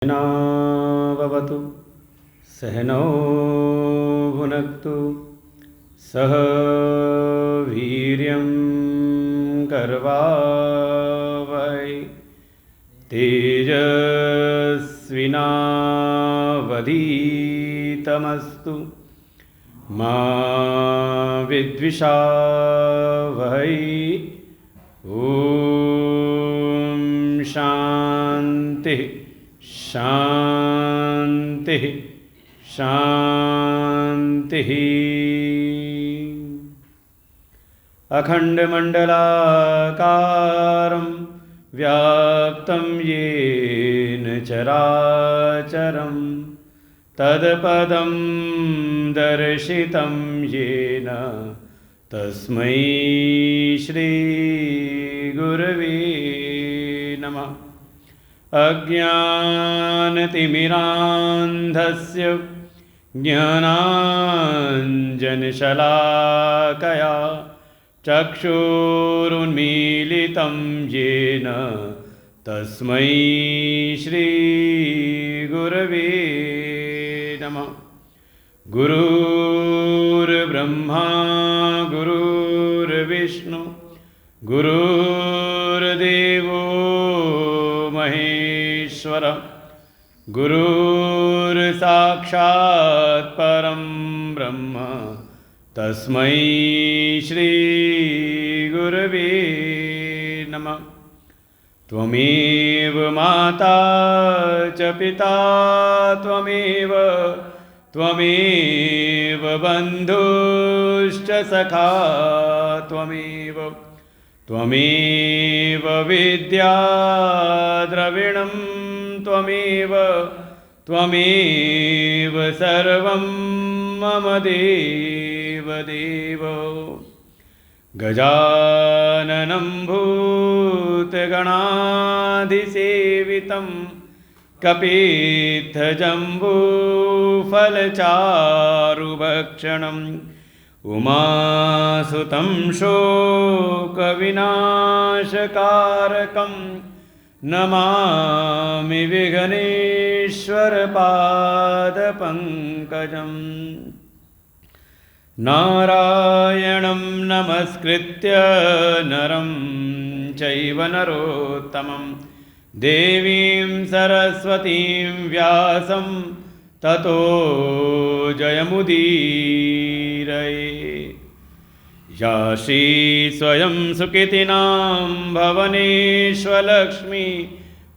सहनाववतु सहनौ भुनक्तु सह वीर्यं करवावहै तेजस्विनावधीतमस्तु मा विद्विषावहै। ॐ शान्ति शांति शांति। अखंडमंडलाकारं व्याप्तं येन चराचरं तत्पदं दर्शितं येन तस्मै श्री गुरवे नमः। अज्ञानतिमिरान्धस्य ज्ञानाञ्जनशलाकया चक्षुरुन्मीलितं येन तस्मै श्रीगुरवे नमः। गुरुर्ब्रह्मा गुरुर्विष्णु गुरुर्देवो महेश्वर गुरुर्साक्षात् परं ब्रह्म तस्मै श्री गुरवे नमः। त्वमेव माता च पिता त्वमेव बन्धुश्च सखा त्वमेव विद्या द्रविणं त्वमेव सर्वं मम देवदेव। गजाननं भूतगणाधिसेवितं कपित्थजम्बूफलचारुभक्षणम् उमासुतं शोकविनाशकारकं नमामि विघ्नेश्वरपादपङ्कजम्। नारायणं नमस्कृत्य नरं चैव नरोत्तमं देवीं सरस्वतीं व्यासं ततो जयमुदीरये। या श्री स्वयं सुकृतिनां भवनेष्वलक्ष्मी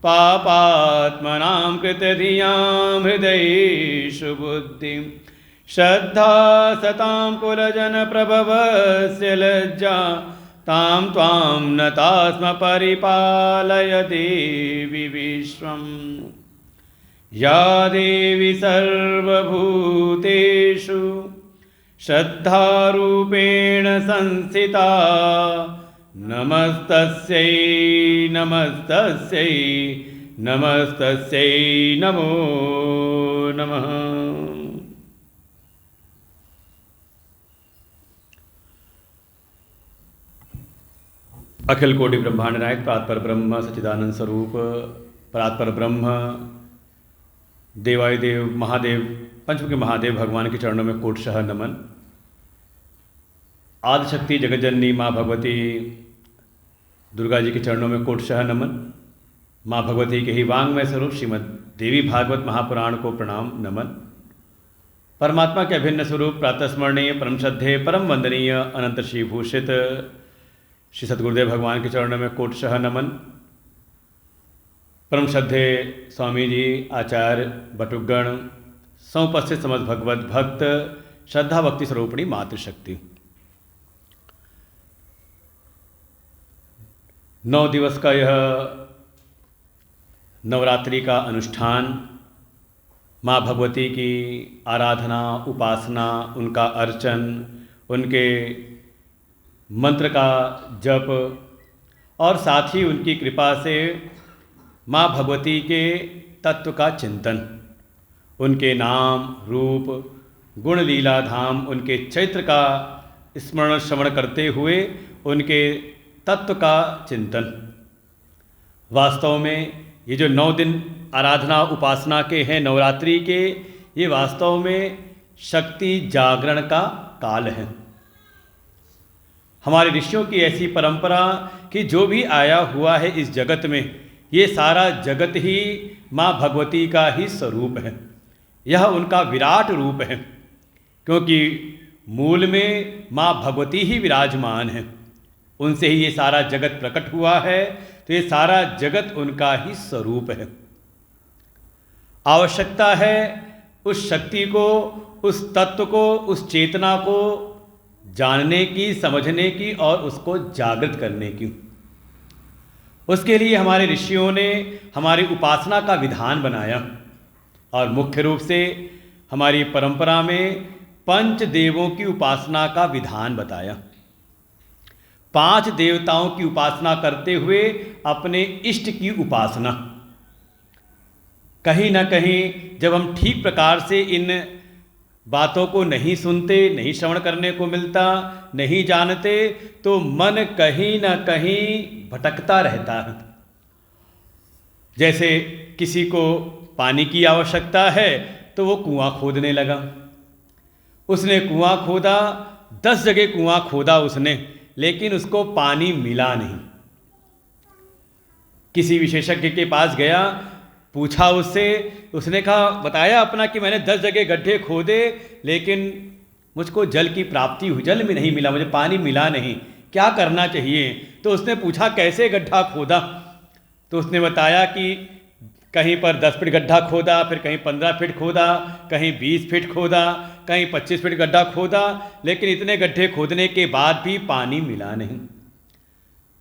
पापात्मनां कृतधियां हृदयेषु बुद्धिं श्रद्धा सतां कुलजनप्रभवस्य लज्जा तां त्वां नता स्म परिपालय देवि विश्वम्। या देवी सर्वभूतेषु श्रद्धारूपेण संस्थिता नमस्तस्यै नमस्तस्यै नमस्तस्यै नमो नमः। अखिल कोटि ब्रह्मांड नायक परात्पर ब्रह्म सच्चिदानंद स्वरूप परात्पर ब्रह्म देवादिदेव महादेव पंचमुखी महादेव भगवान के चरणों में कोटशः नमन। आदिशक्ति जगज्जननी माँ भगवती दुर्गा जी के चरणों में कोटशः नमन। माँ भगवती के ही वांग्मय स्वरूप श्रीमद् देवी भागवत महापुराण को प्रणाम नमन। परमात्मा के अभिन्न स्वरूप प्रातस्मरणीय परम श्रद्धेय परम वंदनीय अनंत श्री भूषित श्री सद्गुरुदेव भगवान के चरणों में कोटशः नमन। परम श्रद्धेय स्वामी जी आचार्य बटुकगण समुपस्थित समस्त भगवत भक्त श्रद्धा भक्ति स्वरूपिणी मातृशक्ति। 9 दिवस का यह नवरात्रि का अनुष्ठान माँ भगवती की आराधना उपासना उनका अर्चन उनके मंत्र का जप और साथ ही उनकी कृपा से माँ भगवती के तत्व का चिंतन उनके नाम रूप गुण लीला धाम उनके चैत्र का स्मरण श्रवण करते हुए उनके तत्व का चिंतन। वास्तव में ये जो 9 दिन आराधना उपासना के हैं नवरात्रि के, ये वास्तव में शक्ति जागरण का काल है। हमारे ऋषियों की ऐसी परंपरा कि जो भी आया हुआ है इस जगत में, ये सारा जगत ही माँ भगवती का ही स्वरूप है, यह उनका विराट रूप है, क्योंकि मूल में माँ भगवती ही विराजमान है, उनसे ही ये सारा जगत प्रकट हुआ है, तो ये सारा जगत उनका ही स्वरूप है। आवश्यकता है उस शक्ति को, उस तत्व को, उस चेतना को जानने की, समझने की और उसको जागृत करने की। उसके लिए हमारे ऋषियों ने हमारी उपासना का विधान बनाया और मुख्य रूप से हमारी परंपरा में पंच देवों की उपासना का विधान बताया। 5 देवताओं की उपासना करते हुए अपने इष्ट की उपासना। कहीं ना कहीं जब हम ठीक प्रकार से इन बातों को नहीं सुनते, नहीं श्रवण करने को मिलता, नहीं जानते, तो मन कहीं ना कहीं भटकता रहता है। जैसे किसी को पानी की आवश्यकता है तो वो कुआं खोदने लगा, उसने कुआं खोदा, 10 जगह कुआं खोदा उसने, लेकिन उसको पानी मिला नहीं। किसी विशेषज्ञ के पास गया, पूछा उससे, उसने कहा, बताया अपना कि मैंने 10 जगह गड्ढे खोदे लेकिन मुझको जल की प्राप्ति हुई, जल में नहीं मिला, मुझे पानी मिला नहीं, क्या करना चाहिए। तो उसने पूछा कैसे गड्ढा खोदा, तो उसने बताया कि कहीं पर 10 फीट गड्ढा खोदा, फिर कहीं 15 फीट खोदा, कहीं 20 फीट खोदा, कहीं 25 फीट गड्ढा खोदा, लेकिन इतने गड्ढे खोदने के बाद भी पानी मिला नहीं।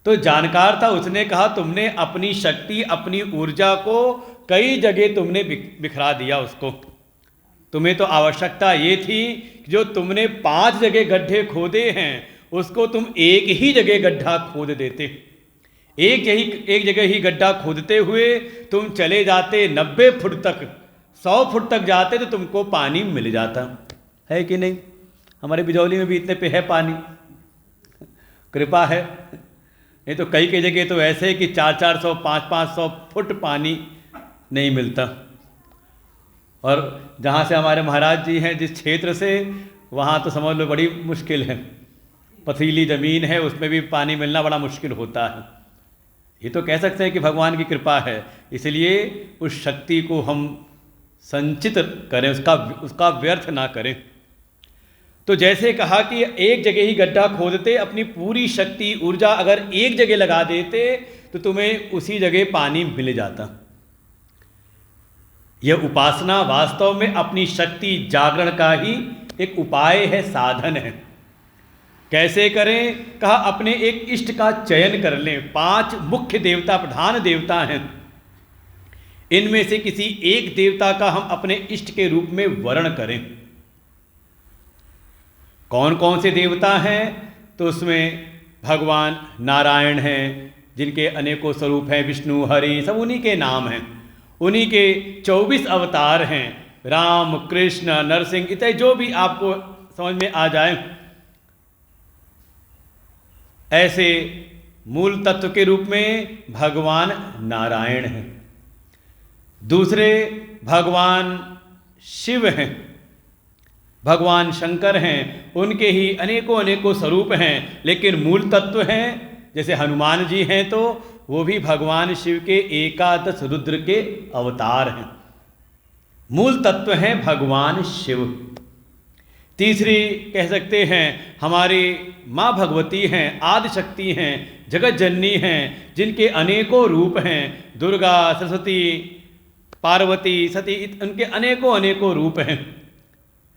तो जानकार था, उसने कहा तुमने अपनी शक्ति, अपनी ऊर्जा को कई जगह तुमने बिखरा दिया उसको। तुम्हें तो आवश्यकता ये थी कि जो तुमने 5 जगह गड्ढे खोदे हैं उसको तुम एक ही जगह गड्ढा खोद देते। एक जगह ही गड्ढा खोदते हुए तुम चले जाते 90 फुट तक, 100 फुट तक जाते तो तुमको पानी मिल जाता। है कि नहीं? हमारे बिजौली में भी इतने पे है पानी, कृपा है। नहीं तो कई जगह तो ऐसे है कि 400-400, 500-500 फुट पानी नहीं मिलता। और जहाँ से हमारे महाराज जी हैं, जिस क्षेत्र से, वहाँ तो समझ लो बड़ी मुश्किल है, पथरीली ज़मीन है, उसमें भी पानी मिलना बड़ा मुश्किल होता है। ये तो कह सकते हैं कि भगवान की कृपा है, इसलिए उस शक्ति को हम संचित करें, उसका व्यर्थ ना करें। तो जैसे कहा कि एक जगह ही गड्ढा खोदते, अपनी पूरी शक्ति ऊर्जा अगर एक जगह लगा देते तो तुम्हें उसी जगह पानी मिल जाता। यह उपासना वास्तव में अपनी शक्ति जागरण का ही एक उपाय है, साधन है। कैसे करें? कहा अपने एक इष्ट का चयन कर लें। 5 मुख्य देवता, प्रधान देवता हैं, इनमें से किसी एक देवता का हम अपने इष्ट के रूप में वर्ण करें। कौन कौन से देवता हैं? तो उसमें भगवान नारायण हैं, जिनके अनेकों स्वरूप हैं, विष्णु, हरि, सब उन्हीं के नाम हैं। उन्हीं के 24 अवतार हैं, राम, कृष्ण, नरसिंह, इत्यादि जो भी आपको समझ में आ जाए। ऐसे मूल तत्व के रूप में भगवान नारायण हैं। दूसरे भगवान शिव हैं, भगवान शंकर हैं, उनके ही अनेकों स्वरूप हैं, लेकिन मूल तत्व हैं। जैसे हनुमान जी हैं तो वो भी भगवान शिव के 11 रुद्र के अवतार हैं। मूल तत्व हैं भगवान शिव। तीसरी कह सकते हैं हमारी माँ भगवती हैं, आदि शक्ति हैं, जगत जननी हैं, जिनके अनेकों रूप हैं, दुर्गा, सरस्वती, पार्वती, सती, उनके अनेकों रूप हैं।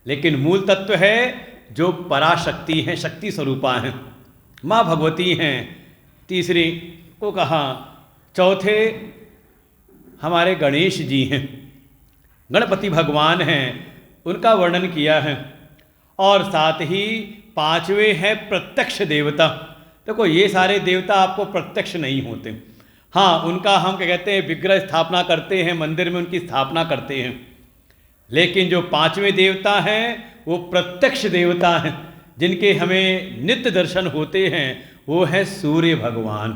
लेकिन मूल तत्व है जो पराशक्ति हैं, शक्ति स्वरूपा हैं, माँ भगवती हैं। तीसरी को कहा। चौथे हमारे गणेश जी हैं, गणपति भगवान हैं, उनका वर्णन किया है। और साथ ही 5वें हैं प्रत्यक्ष देवता। देखो ये सारे देवता आपको प्रत्यक्ष नहीं होते, हाँ उनका हम क्या कहते हैं विग्रह स्थापना करते हैं, मंदिर में उनकी स्थापना करते हैं। लेकिन जो 5वें देवता हैं वो प्रत्यक्ष देवता हैं, जिनके हमें नित्य दर्शन होते हैं, वो है सूर्य भगवान।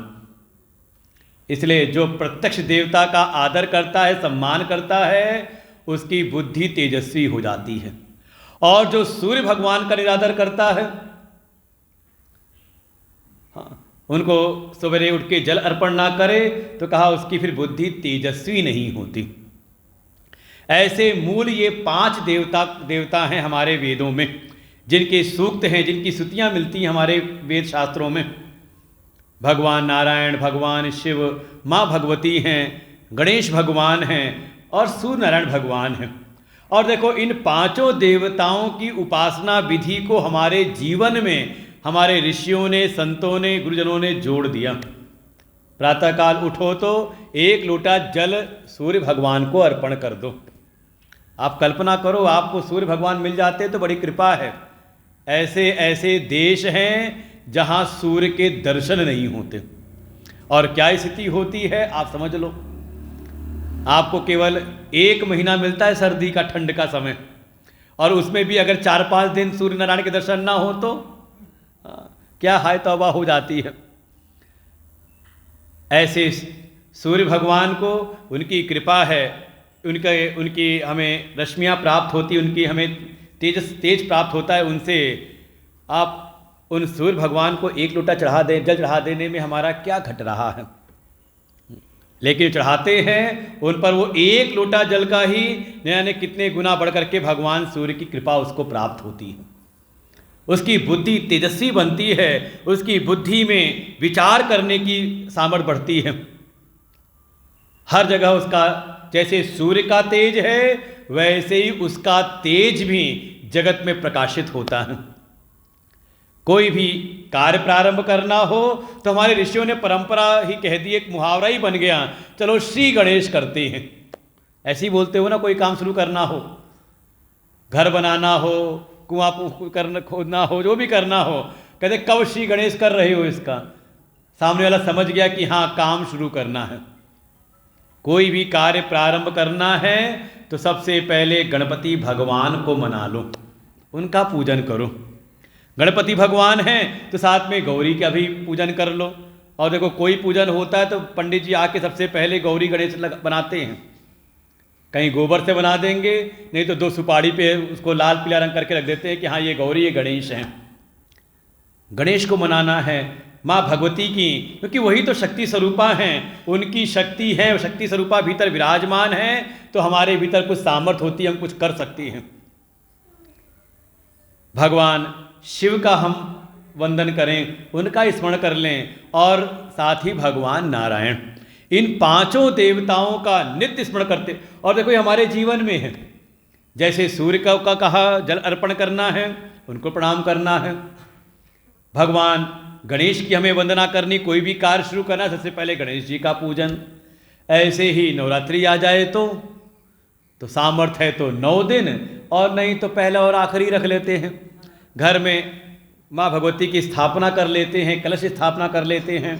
इसलिए जो प्रत्यक्ष देवता का आदर करता है, सम्मान करता है, उसकी बुद्धि तेजस्वी हो जाती है। और जो सूर्य भगवान का निरादर करता है, हाँ, उनको सवेरे उठ के जल अर्पण ना करे तो कहा उसकी फिर बुद्धि तेजस्वी नहीं होती। ऐसे मूल ये 5 देवता हैं हमारे वेदों में, जिनके सूक्त हैं, जिनकी स्तुतियाँ मिलती हैं हमारे वेद शास्त्रों में। भगवान नारायण, भगवान शिव, माँ भगवती हैं, गणेश भगवान हैं और सूर्य नारायण भगवान हैं। और देखो इन 5 देवताओं की उपासना विधि को हमारे जीवन में हमारे ऋषियों ने, संतों ने, गुरुजनों ने जोड़ दिया। प्रातःकाल उठो तो 1 लोटा जल सूर्य भगवान को अर्पण कर दो। आप कल्पना करो, आपको सूर्य भगवान मिल जाते तो बड़ी कृपा है। ऐसे ऐसे देश हैं जहाँ सूर्य के दर्शन नहीं होते, और क्या स्थिति होती है आप समझ लो। आपको केवल 1 महीना मिलता है सर्दी का, ठंड का समय, और उसमें भी अगर 4-5 दिन सूर्य नारायण के दर्शन ना हो तो क्या हाय तौबा हो जाती है। ऐसे सूर्य भगवान को उनकी कृपा है, उनकी हमें रश्मियाँ प्राप्त होती, उनकी हमें तेज प्राप्त होता है उनसे। आप उन सूर्य भगवान को 1 लोटा जल चढ़ा देने में हमारा क्या घट रहा है, लेकिन चढ़ाते हैं उन पर वो 1 लोटा जल का ही यानी कितने गुना बढ़ करके भगवान सूर्य की कृपा उसको प्राप्त होती है। उसकी बुद्धि तेजस्वी बनती है, उसकी बुद्धि में विचार करने की सामर्थ्य बढ़ती है। हर जगह उसका जैसे सूर्य का तेज है वैसे ही उसका तेज भी जगत में प्रकाशित होता है। कोई भी कार्य प्रारंभ करना हो तो हमारे ऋषियों ने परंपरा ही कह दी, एक मुहावरा ही बन गया, चलो श्री गणेश करते हैं। ऐसे ही बोलते हो ना, कोई काम शुरू करना हो, घर बनाना हो, कुआं खोदना हो, जो भी करना हो, कहते कब श्री गणेश कर रहे हो। इसका सामने वाला समझ गया कि हाँ काम शुरू करना है। कोई भी कार्य प्रारंभ करना है तो सबसे पहले गणपति भगवान को मना लो, उनका पूजन करो। गणपति भगवान हैं तो साथ में गौरी का भी पूजन कर लो। और देखो कोई पूजन होता है तो पंडित जी आके सबसे पहले गौरी गणेश बनाते हैं। कहीं गोबर से बना देंगे, नहीं तो 2 सुपारी पे उसको लाल पीला रंग करके रख देते हैं कि हाँ ये गौरी, ये गणेश हैं। गणेश को मनाना है, माँ भगवती की, क्योंकि वही तो शक्ति स्वरूपा हैं, उनकी शक्ति है, शक्ति स्वरूपा भीतर विराजमान है, तो हमारे भीतर कुछ सामर्थ्य होती है, हम कुछ कर सकते हैं। भगवान शिव का हम वंदन करें, उनका स्मरण कर लें, और साथ ही भगवान नारायण, इन 5 देवताओं का नित्य स्मरण करते। और देखो ये हमारे जीवन में है, जैसे सूर्य का कहा जल अर्पण करना है, उनको प्रणाम करना है। भगवान गणेश की हमें वंदना करनी, कोई भी कार्य शुरू करना सबसे पहले गणेश जी का पूजन। ऐसे ही नवरात्रि आ जाए तो सामर्थ्य है तो 9 दिन, और नहीं तो पहला और आखिरी रख लेते हैं। घर में माँ भगवती की स्थापना कर लेते हैं, कलश स्थापना कर लेते हैं।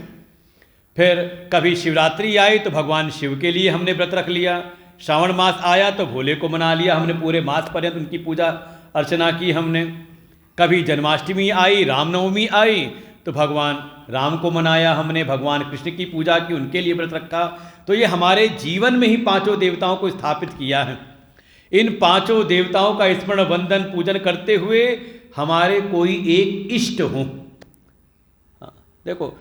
फिर कभी शिवरात्रि आई तो भगवान शिव के लिए हमने व्रत रख लिया। श्रावण मास आया तो भोले को मना लिया हमने, पूरे मास पर्यंत उनकी पूजा अर्चना की हमने। कभी जन्माष्टमी आई, रामनवमी आई तो भगवान राम को मनाया हमने, भगवान कृष्ण की पूजा की, उनके लिए व्रत रखा। तो ये हमारे जीवन में ही 5 देवताओं को स्थापित किया है। इन 5 देवताओं का स्मरण, वंदन, पूजन करते हुए हमारे कोई एक इष्ट हो। देखो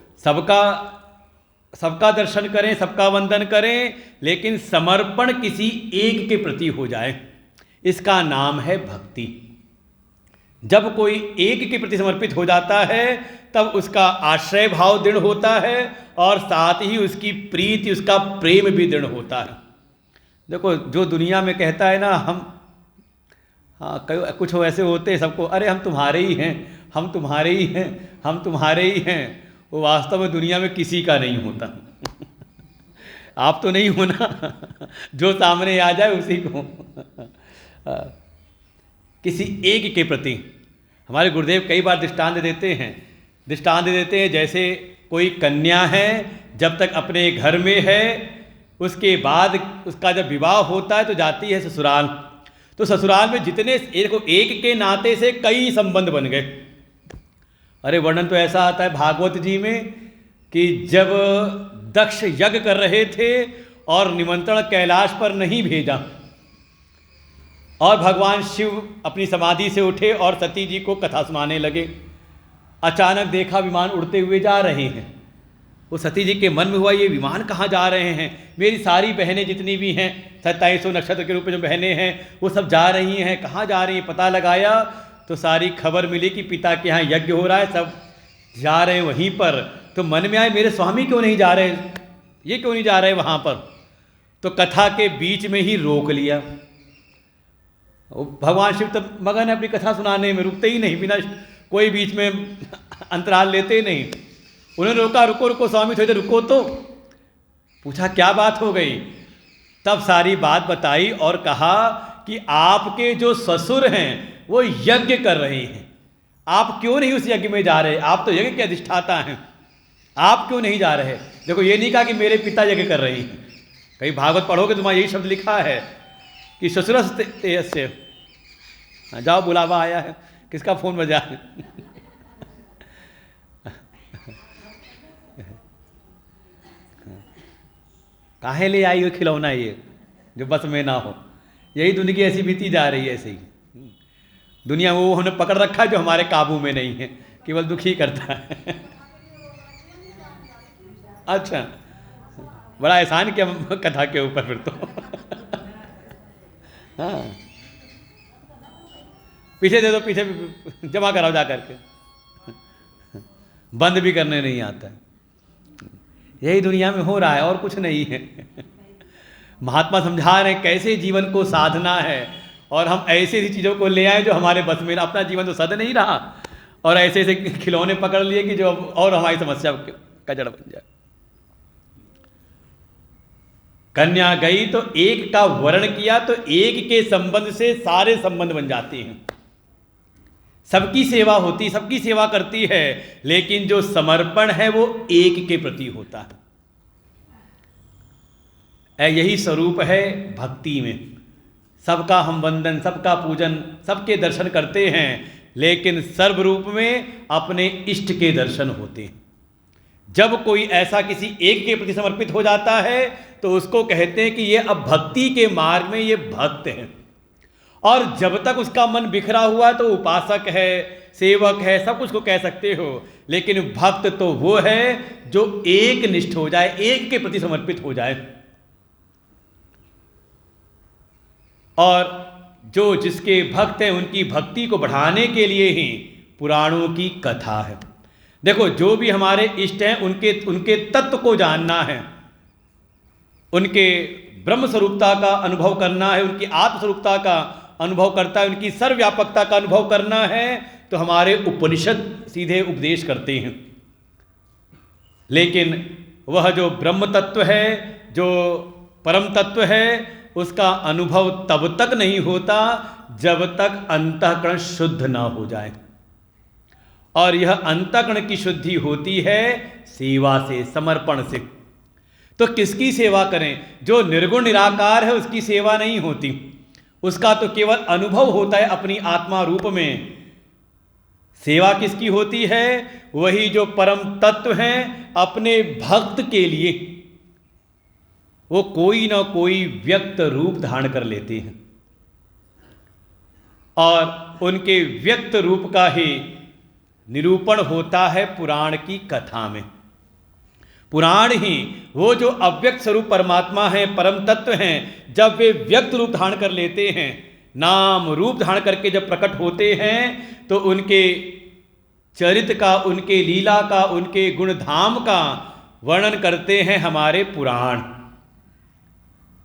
सबका दर्शन करें, सबका वंदन करें, लेकिन समर्पण किसी एक के प्रति हो जाए, इसका नाम है भक्ति। जब कोई एक के प्रति समर्पित हो जाता है तब उसका आश्रय भाव दृढ़ होता है, और साथ ही उसकी प्रीति, उसका प्रेम भी दृढ़ होता है। देखो जो दुनिया में कहता है ना, हम कुछ ऐसे होते हैं सबको, अरे हम तुम्हारे ही हैं, हम तुम्हारे ही हैं, हम तुम्हारे ही हैं, वो वास्तव में दुनिया में किसी का नहीं होता। आप तो नहीं हो ना, जो सामने आ जाए उसी को। किसी एक के प्रति हमारे गुरुदेव कई बार दृष्टांत देते हैं। जैसे कोई कन्या है, जब तक अपने घर में है, उसके बाद उसका जब विवाह होता है तो जाती है ससुराल। तो ससुराल में जितने एक के नाते से कई संबंध बन गए। अरे वर्णन तो ऐसा आता है भागवत जी में कि जब दक्ष यज्ञ कर रहे थे और निमंत्रण कैलाश पर नहीं भेजा, और भगवान शिव अपनी समाधि से उठे और सती जी को कथा सुनाने लगे। अचानक देखा विमान उड़ते हुए जा रहे हैं। वो सती जी के मन में हुआ, ये विमान कहाँ जा रहे हैं? मेरी सारी बहनें जितनी भी हैं, 2700 नक्षत्र के रूप में जो बहनें हैं, वो सब जा रही हैं, कहाँ जा रही हैं? पता लगाया तो सारी खबर मिली कि पिता के यहाँ यज्ञ हो रहा है, सब जा रहे हैं वहीं पर। तो मन में आए, मेरे स्वामी क्यों नहीं जा रहे, ये क्यों नहीं जा रहे वहाँ पर? तो कथा के बीच में ही रोक लिया। भगवान शिव तो मगन है अपनी कथा सुनाने में, रुकते ही नहीं, बिना कोई बीच में अंतराल लेते ही नहीं। उन्होंने रोका, रुको रुको स्वामी थोड़ी देर रुको। तो पूछा क्या बात हो गई? तब सारी बात बताई और कहा कि आपके जो ससुर हैं वो यज्ञ कर रहे हैं, आप क्यों नहीं उस यज्ञ में जा रहे? आप तो यज्ञ के अधिष्ठाता हैं, आप क्यों नहीं जा रहे? देखो, ये नहीं कहा कि मेरे पिता यज्ञ कर रहे हैं। कहीं भागवत पढ़ोगे तुम्हारा यही शब्द लिखा है कि ससुर से। जाओ, बुलावा आया है, किसका फोन बजा है? काहे ले आई हो खिलौना ये जो बस में ना हो? यही दुनिया ऐसी बीती जा रही है, ऐसे ही दुनिया वो हमने पकड़ रखा है जो हमारे काबू में नहीं है, केवल दुखी करता है। अच्छा, बड़ा एहसान किया कथा के ऊपर फिर तो। हाँ, पीछे दे दो, पीछे जमा कराओ जा करके, बंद भी करने नहीं आता है। यही दुनिया में हो रहा है और कुछ नहीं है। महात्मा समझा रहे हैं कैसे जीवन को साधना है, और हम ऐसी ऐसी चीज़ों को ले आए जो हमारे बस में। अपना जीवन तो सद नहीं रहा, और ऐसे ऐसे खिलौने पकड़ लिए कि जो और हमारी समस्या का जड़ बन जाए। कन्या गई तो एक का वर्ण किया, तो एक के संबंध से सारे संबंध बन जाते हैं। सबकी सेवा होती, सबकी सेवा करती है, लेकिन जो समर्पण है वो एक के प्रति होता है। यही स्वरूप है भक्ति में। सबका हम वंदन, सबका पूजन, सबके दर्शन करते हैं, लेकिन सर्वरूप में अपने इष्ट के दर्शन होते हैं। जब कोई ऐसा किसी एक के प्रति समर्पित हो जाता है तो उसको कहते हैं कि ये अब भक्ति के मार्ग में ये भक्त है। और जब तक उसका मन बिखरा हुआ है तो उपासक है, सेवक है, सब कुछ को कह सकते हो, लेकिन भक्त तो वो है जो एक निष्ठ हो जाए, एक के प्रति समर्पित हो जाए। और जो जिसके भक्त हैं उनकी भक्ति को बढ़ाने के लिए ही पुराणों की कथा है। देखो, जो भी हमारे इष्ट हैं उनके तत्व को जानना है, उनके ब्रह्म स्वरूपता का अनुभव करना है, उनकी आत्मस्वरूपता का अनुभव करता है, उनकी सर्वव्यापकता का अनुभव करना है, तो हमारे उपनिषद सीधे उपदेश करते हैं। लेकिन वह जो ब्रह्म तत्व है, जो परम तत्व है, उसका अनुभव तब तक नहीं होता जब तक अंतःकरण शुद्ध ना हो जाए। और यह अंतःकरण की शुद्धि होती है सेवा से, समर्पण से। तो किसकी सेवा करें? जो निर्गुण निराकार है उसकी सेवा नहीं होती, उसका तो केवल अनुभव होता है अपनी आत्मा रूप में। सेवा किसकी होती है? वही जो परम तत्व हैं अपने भक्त के लिए वो कोई ना कोई व्यक्त रूप धारण कर लेते हैं, और उनके व्यक्त रूप का ही निरूपण होता है पुराण की कथा में। पुराण ही वो जो अव्यक्त स्वरूप परमात्मा है, परम तत्व हैं, जब वे व्यक्त रूप धारण कर लेते हैं, नाम रूप धारण करके जब प्रकट होते हैं, तो उनके चरित्र का, उनके लीला का, उनके गुणधाम का वर्णन करते हैं हमारे पुराण।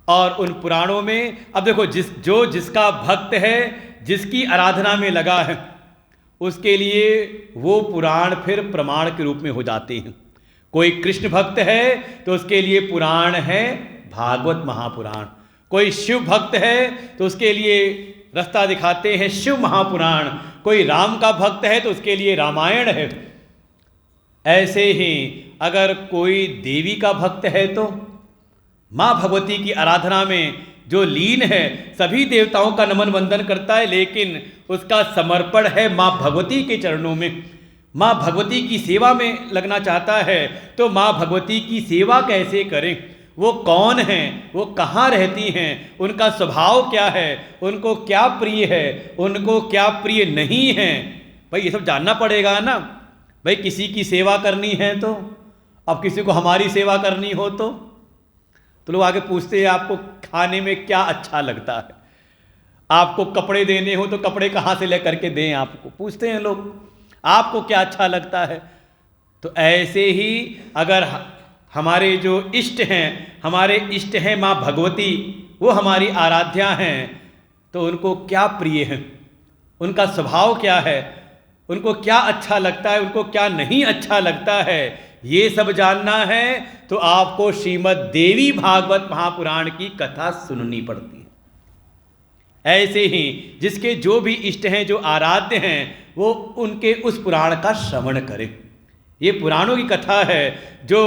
और उन पुराणों में अब देखो, जिसका भक्त है, जिसकी आराधना में लगा है, उसके लिए वो पुराण फिर प्रमाण के रूप में हो जाते हैं। कोई कृष्ण भक्त है तो उसके लिए पुराण है भागवत महापुराण, कोई शिव भक्त है तो उसके लिए रास्ता दिखाते हैं शिव महापुराण, कोई राम का भक्त है तो उसके लिए रामायण है। ऐसे ही अगर कोई देवी का भक्त है तो माँ भगवती की आराधना में जो लीन है, सभी देवताओं का नमन वंदन करता है, लेकिन उसका समर्पण है माँ भगवती के चरणों में। माँ भगवती की सेवा में लगना चाहता है तो माँ भगवती की सेवा कैसे करें, वो कौन हैं, वो कहाँ रहती हैं, उनका स्वभाव क्या है, उनको क्या प्रिय है, उनको क्या प्रिय नहीं है, भाई ये सब जानना पड़ेगा ना। भाई किसी की सेवा करनी है तो, अब किसी को हमारी सेवा करनी हो तो लोग आगे पूछते हैं आपको खाने में क्या अच्छा लगता है, आपको कपड़े देने हो तो कपड़े कहाँ से ले करके दें, आपको पूछते हैं लोग आपको क्या अच्छा लगता है। तो ऐसे ही अगर हमारे जो इष्ट हैं, हमारे इष्ट हैं माँ भगवती, वो हमारी आराध्या हैं, तो उनको क्या प्रिय है, उनका स्वभाव क्या है, उनको क्या अच्छा लगता है, उनको क्या नहीं अच्छा लगता है, ये सब जानना है तो आपको श्रीमद् देवी भागवत महापुराण की कथा सुननी पड़ती है। ऐसे ही जिसके जो भी इष्ट हैं, जो आराध्य हैं, वो उनके उस पुराण का श्रवण करें। ये पुराणों की कथा है जो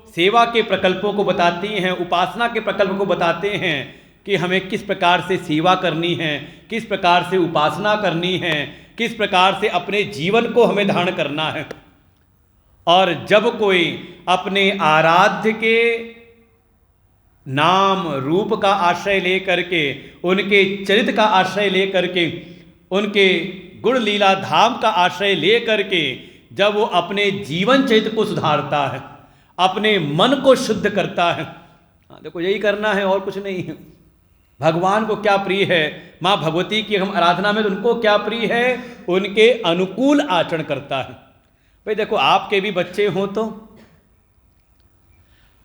सेवा के प्रकल्पों को बताती हैं, उपासना के प्रकल्प को बताते हैं कि हमें किस प्रकार से सेवा करनी है, किस प्रकार से उपासना करनी है, किस प्रकार से अपने जीवन को हमें धारण करना है। और जब कोई अपने आराध्य के नाम रूप का आश्रय लेकर के, उनके चरित्र का आश्रय लेकर के, उनके गुण लीला धाम का आश्रय लेकर के जब वो अपने जीवन चरित्र को सुधारता है, अपने मन को शुद्ध करता है, हाँ देखो यही करना है और कुछ नहीं है। भगवान को क्या प्रिय है, माँ भगवती की हम आराधना में तो उनको क्या प्रिय है, उनके अनुकूल आचरण करता है। भाई देखो आपके भी बच्चे हों तो,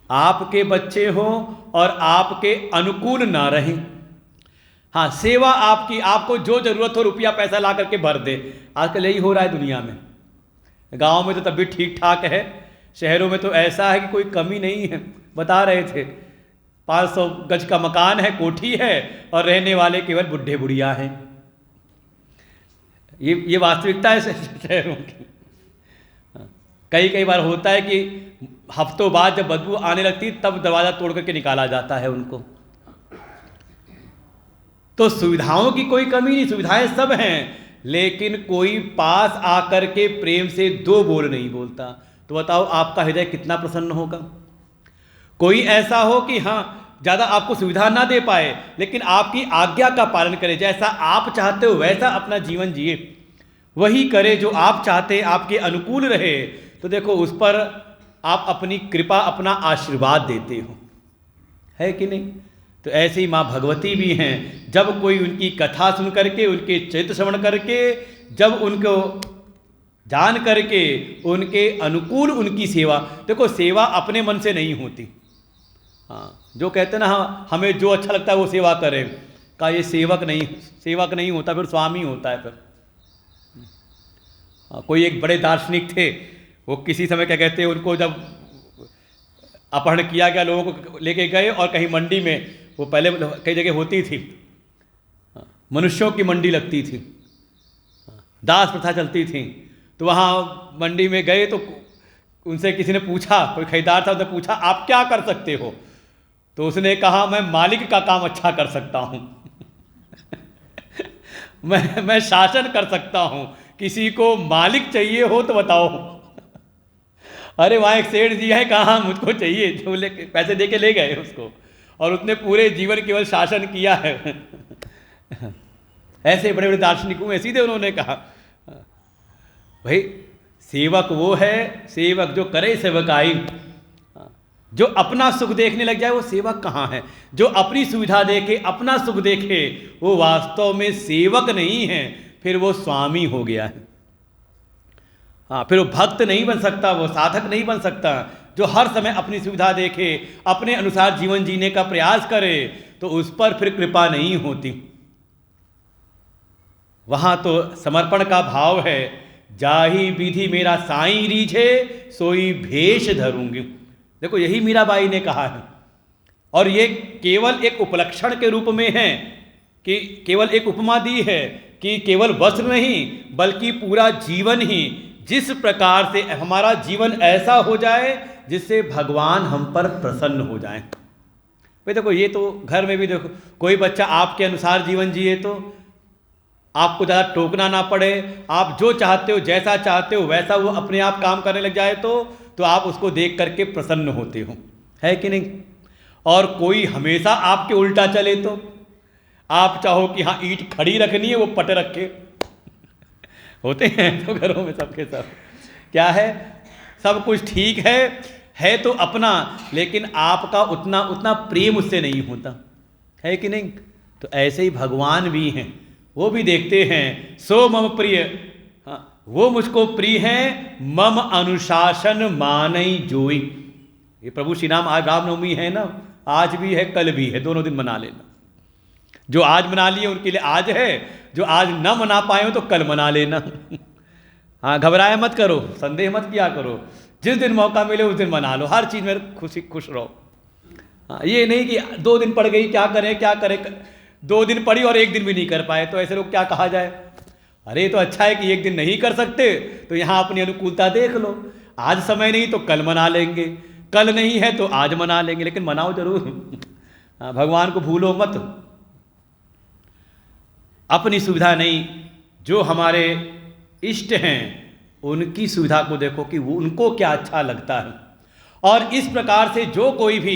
आपके बच्चे हों और आपके अनुकूल ना रहें, हाँ सेवा आपकी, आपको जो जरूरत हो रुपया पैसा ला करके भर दे। आजकल यही हो रहा है दुनिया में। गांव में तो तब भी ठीक ठाक है, शहरों में तो ऐसा है कि कोई कमी नहीं है। बता रहे थे 500 गज का मकान है, कोठी है, और रहने वाले केवल बुढ़े बुढ़िया हैं। ये वास्तविकता है शहरों की। कई बार होता है कि हफ्तों बाद जब बदबू आने लगती तब दरवाज़ा तोड़ करके निकाला जाता है उनको। तो सुविधाओं की कोई कमी नहीं, सुविधाएं सब हैं, लेकिन कोई पास आकर के प्रेम से दो बोल नहीं बोलता। तो बताओ आपका हृदय कितना प्रसन्न होगा। कोई ऐसा हो कि हाँ ज़्यादा आपको सुविधा ना दे पाए, लेकिन आपकी आज्ञा का पालन करे, जैसा आप चाहते हो वैसा अपना जीवन जिए, वही करे जो आप चाहते हैं, आपके अनुकूल रहे, तो देखो उस पर आप अपनी कृपा, अपना आशीर्वाद देते हो, है कि नहीं। तो ऐसे ही माँ भगवती भी हैं। जब कोई उनकी कथा सुन करके, उनके चरित्र श्रवण करके, जब उनको जान करके उनके अनुकूल उनकी सेवा, देखो सेवा अपने मन से नहीं होती। हाँ जो कहते हैं ना, हाँ हमें जो अच्छा लगता है वो सेवा करें, का ये सेवक नहीं होता, फिर स्वामी होता है। फिर कोई एक बड़े दार्शनिक थे, वो किसी समय क्या कहते हैं, उनको जब अपहरण किया गया, लोगों को लेके गए और कहीं मंडी में, वो पहले कई जगह होती थी, मनुष्यों की मंडी लगती थी, दास प्रथा चलती थी, तो वहाँ मंडी में गए तो उनसे किसी ने पूछा, कोई खरीदार था, उसने पूछा आप क्या कर सकते हो, तो उसने कहा मैं मालिक का काम अच्छा कर सकता हूँ मैं शासन कर सकता हूँ, किसी को मालिक चाहिए हो तो बताओ। अरे वहाँ एक सेठ जी है, कहाँ मुझको चाहिए, जो लेके पैसे दे के ले गए उसको, और उसने पूरे जीवन केवल शासन किया है ऐसे बड़े बड़े दार्शनिकों में सीधे उन्होंने कहा, भाई सेवक वो है, सेवक जो करे सेवकाई। जो अपना सुख देखने लग जाए वो सेवक कहाँ है। जो अपनी सुविधा देखे, अपना सुख देखे, वो वास्तव में सेवक नहीं है, फिर वो स्वामी हो गया है। हाँ फिर वो भक्त नहीं बन सकता, वो साधक नहीं बन सकता। जो हर समय अपनी सुविधा देखे, अपने अनुसार जीवन जीने का प्रयास करे, तो उस पर फिर कृपा नहीं होती। वहाँ तो समर्पण का भाव है, जाही विधि मेरा साईं रीझे, सोई भेष धरूंगी। देखो यही मीराबाई ने कहा है, और ये केवल एक उपलक्षण के रूप में है, कि केवल एक उपमा दी है कि केवल वस्त्र नहीं बल्कि पूरा जीवन ही, जिस प्रकार से हमारा जीवन ऐसा हो जाए जिससे भगवान हम पर प्रसन्न हो जाए। भाई देखो ये तो घर में भी देखो, कोई बच्चा आपके अनुसार जीवन जिए तो आपको ज़्यादा टोकना ना पड़े, आप जो चाहते हो जैसा चाहते हो वैसा वो अपने आप काम करने लग जाए तो आप उसको देख करके प्रसन्न होते हो, है कि नहीं। और कोई हमेशा आपके उल्टा चले तो आप चाहो कि हाँ ईंट खड़ी रखनी है, वो पट रखे होते हैं तो घरों में सबके सब क्या है, सब कुछ ठीक है तो अपना, लेकिन आपका उतना उतना प्रेम उससे नहीं होता, है कि नहीं। तो ऐसे ही भगवान भी हैं, वो भी देखते हैं सो मम प्रिय, हाँ वो मुझको प्रिय हैं, मम अनुशासन मानई जोई। ये प्रभु श्री राम, आज रामनवमी है ना, आज भी है कल भी है, दोनों दिन मना लेना। जो आज मना लिए उनके लिए आज है, जो आज न मना पाए हो तो कल मना लेना। हाँ घबराए मत करो, संदेह मत किया करो, जिस दिन मौका मिले उस दिन मना लो, हर चीज़ में खुश रहो। हाँ ये नहीं कि 2 दिन पड़ गई क्या करें 2 दिन पड़ी और 1 दिन भी नहीं कर पाए, तो ऐसे लोग क्या कहा जाए। अरे तो अच्छा है कि 1 दिन नहीं कर सकते तो यहाँ अपनी अनुकूलता देख लो, आज समय नहीं तो कल मना लेंगे, कल नहीं है तो आज मना लेंगे, लेकिन मनाओ जरूर। हाँ भगवान को भूलो मत। अपनी सुविधा नहीं, जो हमारे इष्ट हैं उनकी सुविधा को देखो कि वो उनको क्या अच्छा लगता है। और इस प्रकार से जो कोई भी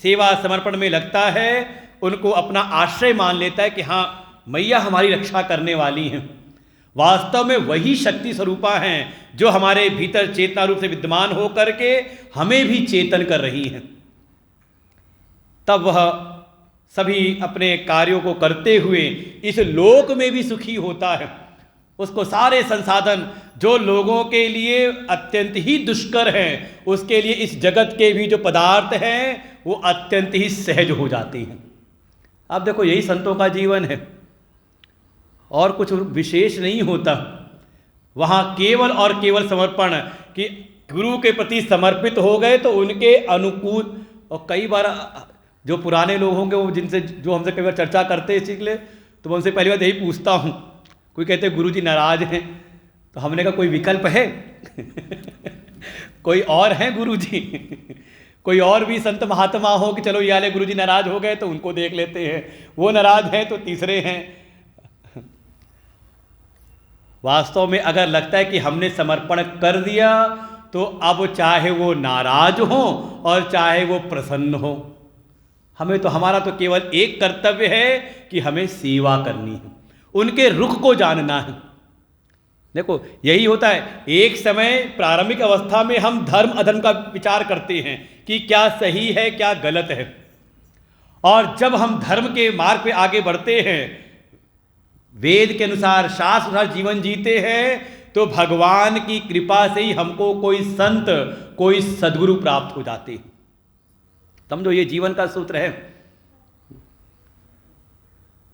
सेवा समर्पण में लगता है उनको अपना आश्रय मान लेता है कि हाँ मैया हमारी रक्षा करने वाली हैं। वास्तव में वही शक्ति स्वरूपा हैं जो हमारे भीतर चेतना रूप से विद्यमान हो करके हमें भी चेतन कर रही हैं। तब वह सभी अपने कार्यों को करते हुए इस लोक में भी सुखी होता है। उसको सारे संसाधन जो लोगों के लिए अत्यंत ही दुष्कर हैं, उसके लिए इस जगत के भी जो पदार्थ हैं वो अत्यंत ही सहज हो जाती हैं। अब देखो यही संतों का जीवन है, और कुछ विशेष नहीं होता। वहाँ केवल और केवल समर्पण, कि गुरु के प्रति समर्पित हो गए तो उनके अनुकूल। और कई बार जो पुराने लोग होंगे वो जिनसे जो हमसे कई बार चर्चा करते हैं इसी के लिए, तो मैं उनसे पहली बार यही पूछता हूँ। कोई कहते गुरु जी नाराज हैं, तो हमने कहा कोई विकल्प है? कोई और हैं गुरु जी? कोई और भी संत महात्मा हो कि चलो ये वाले गुरु जी नाराज हो गए तो उनको देख लेते हैं, वो नाराज हैं तो तीसरे हैं। वास्तव में अगर लगता है कि हमने समर्पण कर दिया तो अब चाहे वो नाराज हो और चाहे वो प्रसन्न हो, हमें तो हमारा तो केवल एक कर्तव्य है कि हमें सेवा करनी है, उनके रुख को जानना है। देखो यही होता है, एक समय प्रारंभिक अवस्था में हम धर्म अधर्म का विचार करते हैं कि क्या सही है क्या गलत है, और जब हम धर्म के मार्ग पे आगे बढ़ते हैं, वेद के अनुसार शास्त्र अनुसार जीवन जीते हैं, तो भगवान की कृपा से ही हमको कोई संत कोई सद्गुरु प्राप्त हो जाते हैं। समझो ये जीवन का सूत्र है,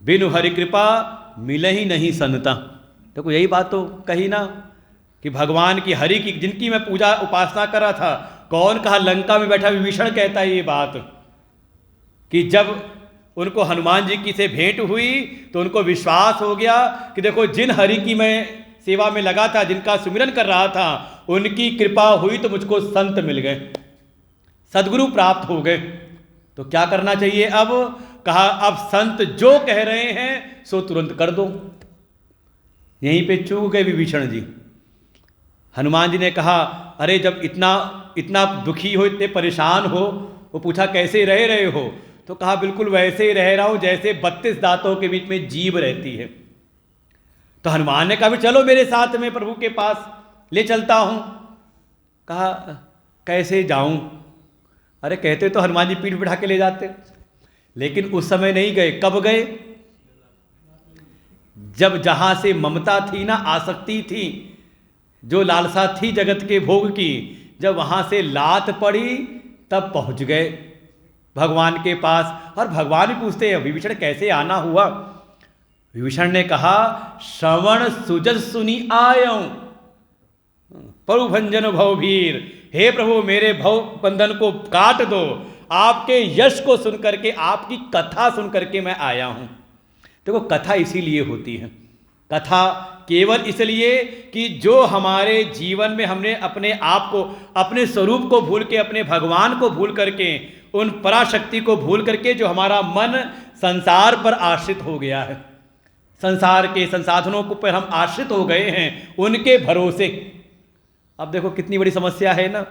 बिनु हरि कृपा मिले ही नहीं संता। देखो यही बात तो कही ना कि भगवान की हरि की जिनकी मैं पूजा उपासना कर रहा था, कौन कहा लंका में बैठा विभीषण कहता है ये बात कि जब उनको हनुमान जी की से भेंट हुई तो उनको विश्वास हो गया कि देखो जिन हरि की मैं सेवा में लगा था, जिनका सुमिरन कर रहा था, उनकी कृपा हुई तो मुझको संत मिल गए, सद्गुरु प्राप्त हो गए। तो क्या करना चाहिए अब? कहा अब संत जो कह रहे हैं सो तुरंत कर दो। यहीं पे चूक गए विभीषण जी। हनुमान जी ने कहा अरे जब इतना इतना दुखी हो, इतने परेशान हो, वो पूछा कैसे रह रहे हो, तो कहा बिल्कुल वैसे ही रह रहा हूं जैसे 32 दांतों के बीच में जीभ रहती है। तो हनुमान ने कहा भी चलो मेरे साथ में प्रभु के पास ले चलता हूं। कहा कैसे जाऊं? अरे कहते तो हनुमान जी पीठ बिठा के ले जाते, लेकिन उस समय नहीं गए। कब गए? जब जहां से ममता थी ना, आसक्ति थी, जो लालसा थी जगत के भोग की, जब वहां से लात पड़ी तब पहुंच गए भगवान के पास। और भगवान भी पूछते हैं विभीषण कैसे आना हुआ? विभीषण ने कहा श्रवण सुजस सुनी आयऊं प्रभु भंजन भवभीर, हे प्रभु मेरे भव बंधन को काट दो, आपके यश को सुन करके, आपकी कथा सुन करके मैं आया हूं। देखो कथा इसीलिए होती है, कथा केवल इसलिए कि जो हमारे जीवन में हमने अपने आप को, अपने स्वरूप को भूल के, अपने भगवान को भूल करके, उन पराशक्ति को भूल करके जो हमारा मन संसार पर आश्रित हो गया है, संसार के संसाधनों को पर हम आश्रित हो गए हैं, उनके भरोसे। अब देखो कितनी बड़ी समस्या है ना।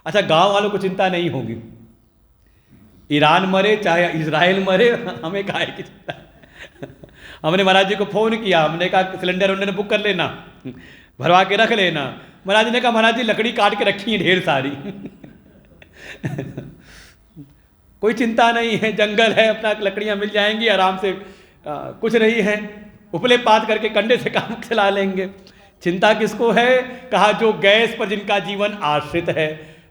अच्छा, गांव वालों को चिंता नहीं होगी, ईरान मरे चाहे इजराइल मरे, हमें काहे की चिंता। हमने महाराज जी को फ़ोन किया, हमने कहा सिलेंडर उन्होंने बुक कर लेना, भरवा के रख लेना। महाराज जी ने कहा महाराज जी लकड़ी काट के रखी है ढेर सारी। कोई चिंता नहीं है, जंगल है, अपना लकड़ियाँ मिल जाएंगी आराम से। कुछ नहीं है, उपले पात करके कंडे से काम चला लेंगे। चिंता किसको है? कहा जो गैस पर जिनका जीवन आश्रित है।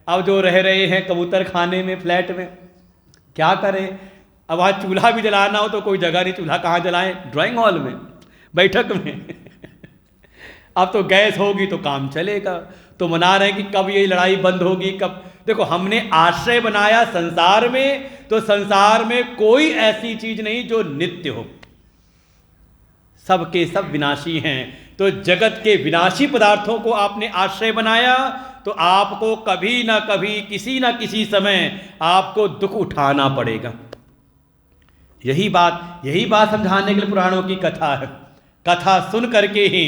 अब जो रह रहे हैं कबूतर खाने में, फ्लैट में, क्या करें? अब आज चूल्हा भी जलाना हो तो कोई जगह नहीं, चूल्हा कहाँ जलाएं? ड्राइंग हॉल में, बैठक में। अब तो गैस होगी तो काम चलेगा। तो मना रहे हैं कि कब ये लड़ाई बंद होगी, कब। देखो, हमने आश्रय बनाया संसार में, तो संसार में कोई ऐसी चीज नहीं जो नित्य हो, सबके सब विनाशी हैं। तो जगत के विनाशी पदार्थों को आपने आश्रय बनाया, तो आपको कभी ना कभी, किसी ना किसी समय आपको दुख उठाना पड़ेगा। यही बात समझाने के लिए पुराणों की कथा है। कथा सुन करके ही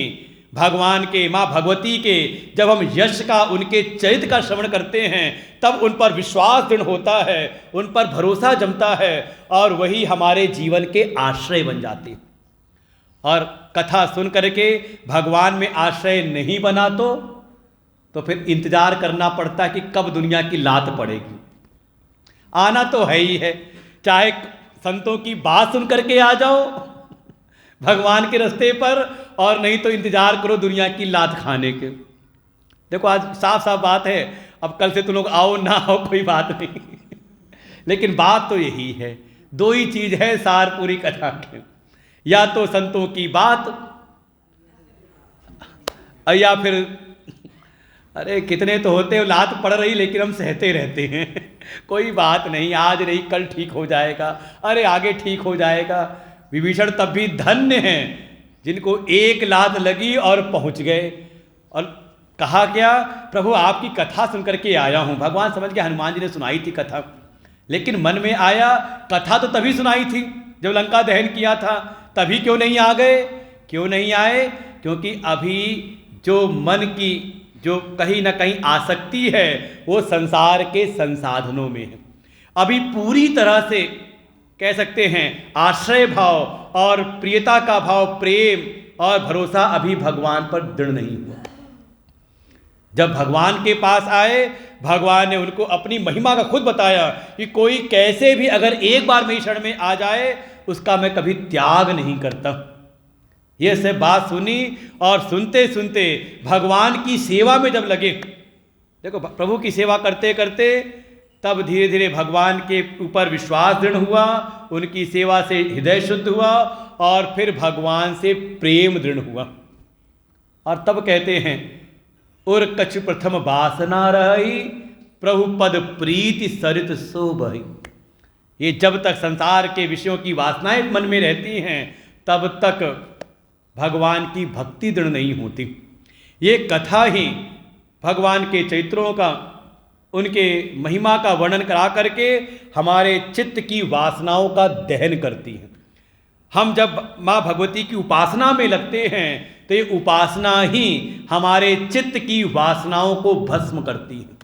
भगवान के, माँ भगवती के, जब हम यश का, उनके चरित्र का श्रवण करते हैं, तब उन पर विश्वास दृढ़ होता है, उन पर भरोसा जमता है, और वही हमारे जीवन के आश्रय बन जाते हैं। और कथा सुन करके भगवान में आश्रय नहीं बना तो फिर इंतजार करना पड़ता है कि कब दुनिया की लात पड़ेगी। आना तो है ही है, चाहे संतों की बात सुन करके आ जाओ भगवान के रास्ते पर, और नहीं तो इंतजार करो दुनिया की लात खाने के। देखो, आज साफ साफ बात है, अब कल से तुम लोग आओ ना आओ कोई बात नहीं, लेकिन बात तो यही है। दो ही चीज है सार पूरी कथा के, या तो संतों की बात, या फिर अरे कितने तो होते हो, लात पड़ रही लेकिन हम सहते रहते हैं। कोई बात नहीं, आज नहीं कल ठीक हो जाएगा, अरे आगे ठीक हो जाएगा। विभीषण तब भी धन्य हैं जिनको एक लात लगी और पहुंच गए। और कहा क्या? प्रभु आपकी कथा सुन करके आया हूं। भगवान समझ के हनुमान जी ने सुनाई थी कथा, लेकिन मन में आया कथा तो तभी सुनाई थी जब लंका दहन किया था, तभी क्यों नहीं आ गए? क्यों नहीं आए? क्योंकि अभी जो मन की जो कहीं ना कहीं आसक्ति है वो संसार के संसाधनों में है। अभी पूरी तरह से कह सकते हैं आश्रय भाव और प्रियता का भाव, प्रेम और भरोसा अभी भगवान पर दृढ़ नहीं हुआ। जब भगवान के पास आए, भगवान ने उनको अपनी महिमा का खुद बताया कि कोई कैसे भी अगर एक बार मेरी शरण में आ जाए, उसका मैं कभी त्याग नहीं करता। ये सब बात सुनी, और सुनते सुनते भगवान की सेवा में जब लगे, देखो प्रभु की सेवा करते करते तब धीरे धीरे भगवान के ऊपर विश्वास दृढ़ हुआ, उनकी सेवा से हृदय शुद्ध हुआ, और फिर भगवान से प्रेम दृढ़ हुआ। और तब कहते हैं उर कछु प्रथम वासना रही, प्रभु पद प्रीति सरित सो बही। ये जब तक संसार के विषयों की वासनाएं मन में रहती हैं, तब तक भगवान की भक्ति दृढ़ नहीं होती। ये कथा ही भगवान के चरित्रों का, उनके महिमा का वर्णन करा करके हमारे चित्त की वासनाओं का दहन करती है। हम जब माँ भगवती की उपासना में लगते हैं तो ये उपासना ही हमारे चित्त की वासनाओं को भस्म करती है।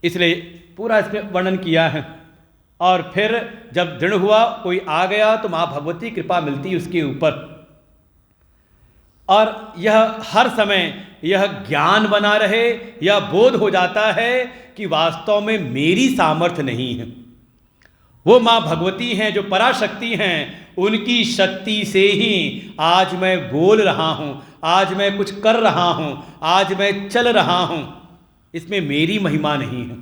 इसलिए पूरा इसमें वर्णन किया है। और फिर जब दृढ़ हुआ, कोई आ गया तो माँ भगवती कृपा मिलती है उसके ऊपर, और यह हर समय यह ज्ञान बना रहे, यह बोध हो जाता है कि वास्तव में मेरी सामर्थ्य नहीं है। वो माँ भगवती हैं जो पराशक्ति हैं, उनकी शक्ति से ही आज मैं बोल रहा हूँ, आज मैं कुछ कर रहा हूँ, आज मैं चल रहा हूँ। इसमें मेरी महिमा नहीं है।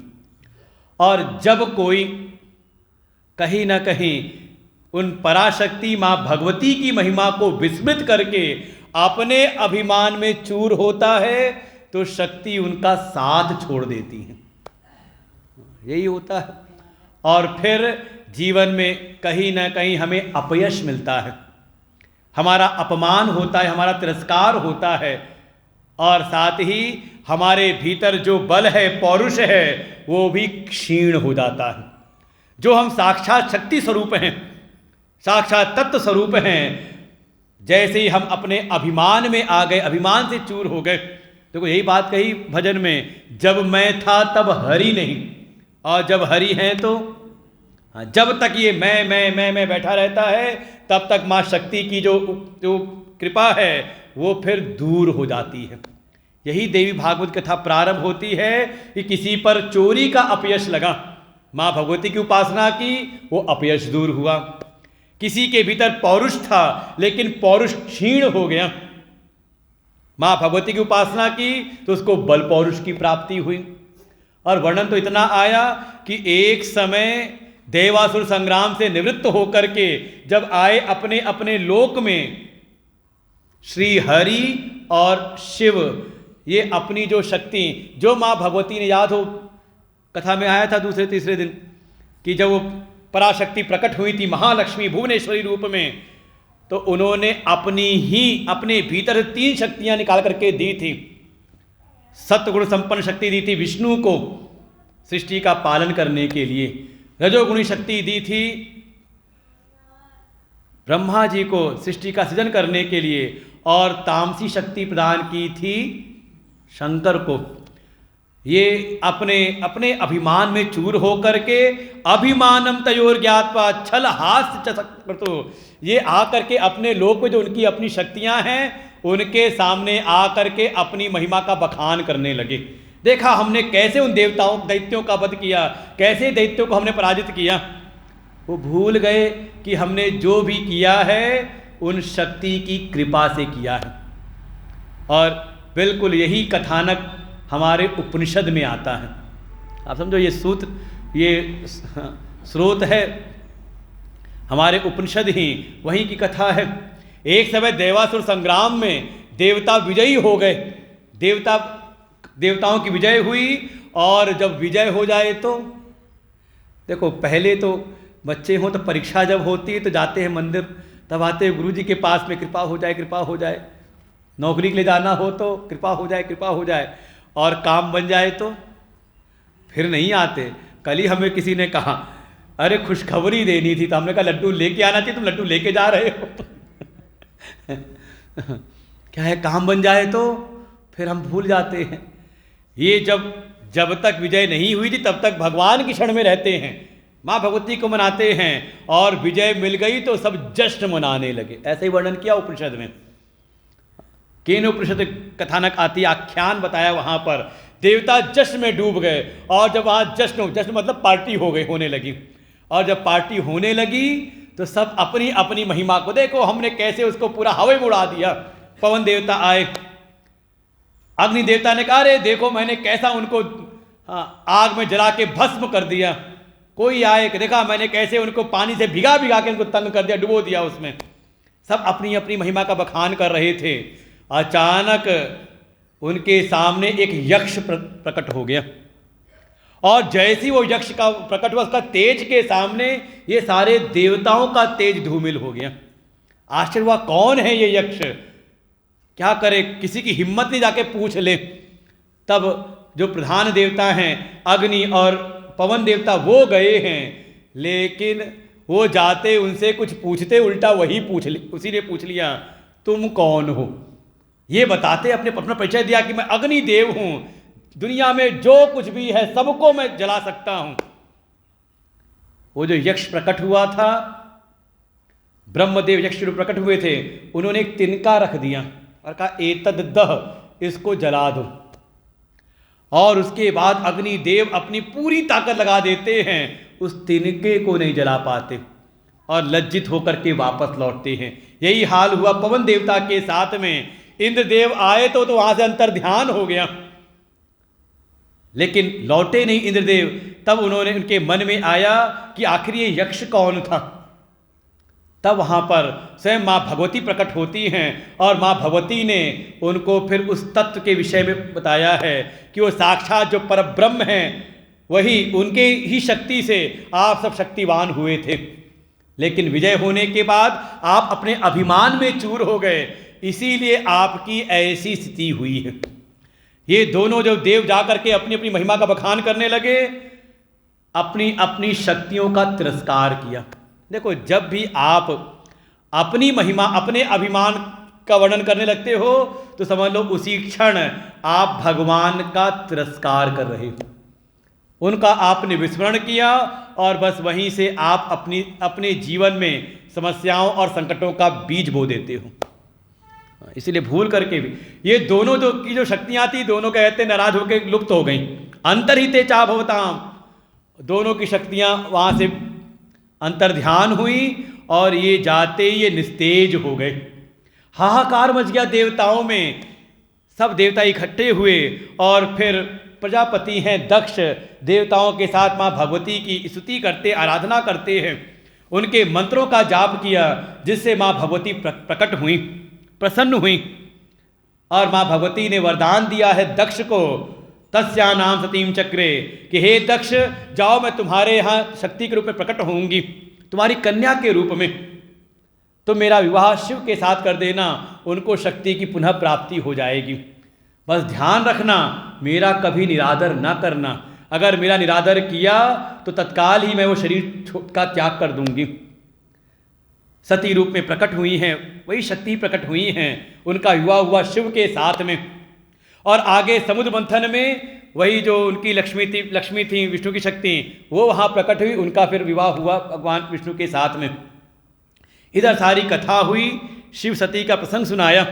और जब कोई कहीं ना कहीं उन पराशक्ति माँ भगवती की महिमा को विस्मृत करके अपने अभिमान में चूर होता है, तो शक्ति उनका साथ छोड़ देती है। यही होता है। और फिर जीवन में कहीं ना कहीं हमें अपयश मिलता है, हमारा अपमान होता है, हमारा तिरस्कार होता है, और साथ ही हमारे भीतर जो बल है, पौरुष है, वो भी क्षीण हो जाता है। जो हम साक्षात शक्ति स्वरूप हैं, साक्षात तत्व स्वरूप हैं, जैसे ही हम अपने अभिमान में आ गए, अभिमान से चूर हो गए। देखो यही बात कही भजन में, जब मैं था तब हरि नहीं, और जब हरि हैं तो हाँ, जब तक ये मैं बैठा रहता है तब तक माँ शक्ति की जो कृपा है वो फिर दूर हो जाती है। यही देवी भागवत कथा प्रारंभ होती है कि किसी पर चोरी का अपयश लगा, माँ भगवती की उपासना की, वो अपयश दूर हुआ। किसी के भीतर पौरुष था लेकिन पौरुष क्षीण हो गया, माँ भगवती की उपासना की तो उसको बल पौरुष की प्राप्ति हुई। और वर्णन तो इतना आया कि एक समय देवासुर संग्राम से निवृत्त होकर के जब आए अपने अपने लोक में, श्री हरि और शिव ये अपनी जो शक्ति, जो माँ भगवती ने, याद हो कथा में आया था दूसरे तीसरे दिन कि जब वो पराशक्ति प्रकट हुई थी महालक्ष्मी भुवनेश्वरी रूप में, तो उन्होंने अपने भीतर 3 शक्तियां निकाल करके दी थी। सत्वगुण संपन्न शक्ति दी थी विष्णु को सृष्टि का पालन करने के लिए, रजोगुणी शक्ति दी थी ब्रह्मा जी को सृष्टि का सृजन करने के लिए, और तामसी शक्ति प्रदान की थी शंकर को। ये अपने अपने अभिमान में चूर हो करके अभिमानम तयोर ज्ञात्वा छल हास्य चक्रतो, ये आकर के अपने लोक में जो उनकी अपनी शक्तियां हैं उनके सामने आकर के अपनी महिमा का बखान करने लगे। देखा हमने कैसे उन दैत्यों का वध किया, कैसे दैत्यों को हमने पराजित किया। वो भूल गए कि हमने जो भी किया है उन शक्ति की कृपा से किया है। और बिल्कुल यही कथानक हमारे उपनिषद में आता है। आप समझो ये सूत्र, ये स्रोत है हमारे उपनिषद ही, वहीं की कथा है। एक समय देवासुर संग्राम में देवता विजयी हो गए, देवताओं की विजय हुई। और जब विजय हो जाए तो देखो, पहले तो बच्चे हों तो परीक्षा जब होती है तो जाते हैं मंदिर, तब आते हैं गुरु जी के पास में, कृपा हो जाए कृपा हो जाए। नौकरी के लिए जाना हो तो कृपा हो जाए कृपा हो जाए, और काम बन जाए तो फिर नहीं आते। कल ही हमें किसी ने कहा अरे खुशखबरी देनी थी, तो हमने कहा लड्डू लेके आना चाहिए, तुम लड्डू लेके जा रहे हो। क्या है, काम बन जाए तो फिर हम भूल जाते हैं। ये जब तक विजय नहीं हुई थी तब तक भगवान की क्षण में रहते हैं, माँ भगवती को मनाते हैं, और विजय मिल गई तो सब जश्न मनाने लगे। ऐसे ही वर्णन किया उपनिषद में। केन उपनिषद कथानक आती, आख्यान बताया, वहाँ पर देवता जश्न में डूब गए। और जब वहाँ जश्न मतलब पार्टी हो गई, होने लगी। और जब पार्टी होने लगी तो सब अपनी अपनी महिमा को, देखो हमने कैसे उसको पूरा हवा में उड़ा दिया। पवन देवता आए, अग्नि देवता ने कहा अरे देखो मैंने कैसा उनको आग में जला के भस्म कर दिया। कोई आए, देखा मैंने कैसे उनको पानी से भिगा भिगा के उनको तंग कर दिया, डुबो दिया उसमें। सब अपनी अपनी महिमा का बखान कर रहे थे। अचानक उनके सामने एक यक्ष प्रकट हो गया, और जैसी वो यक्ष का प्रकट हुआ, उसका तेज के सामने ये सारे देवताओं का तेज धूमिल हो गया। आश्चर्य हुआ, कौन है ये यक्ष, क्या करे, किसी की हिम्मत नहीं जाके पूछ ले। तब जो प्रधान देवता हैं अग्नि और पवन देवता वो गए हैं, लेकिन वो जाते उनसे कुछ पूछते उल्टा उसी ने पूछ लिया तुम कौन हो। ये बताते अपना परिचय दिया कि मैं अग्नि देव हूं, दुनिया में जो कुछ भी है सबको मैं जला सकता हूं। वो जो यक्ष प्रकट हुआ था, ब्रह्मदेव यक्ष जो प्रकट हुए थे, उन्होंने एक तिनका रख दिया और कहा एतद दह, इसको जला दो। और उसके बाद अग्निदेव अपनी पूरी ताकत लगा देते हैं, उस तिनके को नहीं जला पाते और लज्जित होकर के वापस लौटते हैं। यही हाल हुआ पवन देवता के साथ में। इंद्रदेव आए तो वहां से अंतर ध्यान हो गया, लेकिन लौटे नहीं इंद्रदेव। तब उनके मन में आया कि आखिर ये यक्ष कौन था। तब वहाँ पर स्वयं माँ भगवती प्रकट होती हैं, और माँ भगवती ने उनको फिर उस तत्व के विषय में बताया है कि वो साक्षात जो परब्रह्म हैं, वही उनके ही शक्ति से आप सब शक्तिवान हुए थे। लेकिन विजय होने के बाद आप अपने अभिमान में चूर हो गए, इसीलिए आपकी ऐसी स्थिति हुई है। ये दोनों जो देव जाकर के अपनी अपनी महिमा का बखान करने लगे, अपनी अपनी शक्तियों का तिरस्कार किया। देखो, जब भी आप अपनी महिमा, अपने अभिमान का वर्णन करने लगते हो तो समझ लो उसी क्षण आप भगवान का तिरस्कार कर रहे हो। उनका आपने विस्मरण किया और बस वहीं से आप अपने जीवन में समस्याओं और संकटों का बीज बो देते हो। इसीलिए भूल करके भी ये दोनों की जो शक्तियां थी, दोनों कहते नाराज होकर लुप्त हो गई। अंतर्हिते चा भवताम, दोनों की शक्तियां वहां से अंतर्ध्यान हुई और ये जाते ये निस्तेज हो गए। हाहाकार मच गया देवताओं में, सब देवता इकट्ठे हुए और फिर प्रजापति हैं दक्ष, देवताओं के साथ माँ भगवती की स्तुति करते, आराधना करते हैं, उनके मंत्रों का जाप किया, जिससे माँ भगवती प्रकट हुई, प्रसन्न हुई। और माँ भगवती ने वरदान दिया है दक्ष को, तस्या नाम सतीम चक्रे, कि हे दक्ष जाओ, मैं तुम्हारे यहाँ शक्ति के रूप में प्रकट होंगी, तुम्हारी कन्या के रूप में, तो मेरा विवाह शिव के साथ कर देना, उनको शक्ति की पुनः प्राप्ति हो जाएगी। बस ध्यान रखना, मेरा कभी निरादर ना करना, अगर मेरा निरादर किया तो तत्काल ही मैं वो शरीर का त्याग कर दूंगी। सती रूप में प्रकट हुई हैं, वही शक्ति प्रकट हुई हैं, उनका विवाह हुआ शिव के साथ में। और आगे समुद्र मंथन में वही जो उनकी लक्ष्मी थी विष्णु की शक्ति, वो वहाँ प्रकट हुई, उनका फिर विवाह हुआ भगवान विष्णु के साथ में। इधर सारी कथा हुई, शिव सती का प्रसंग सुनाया,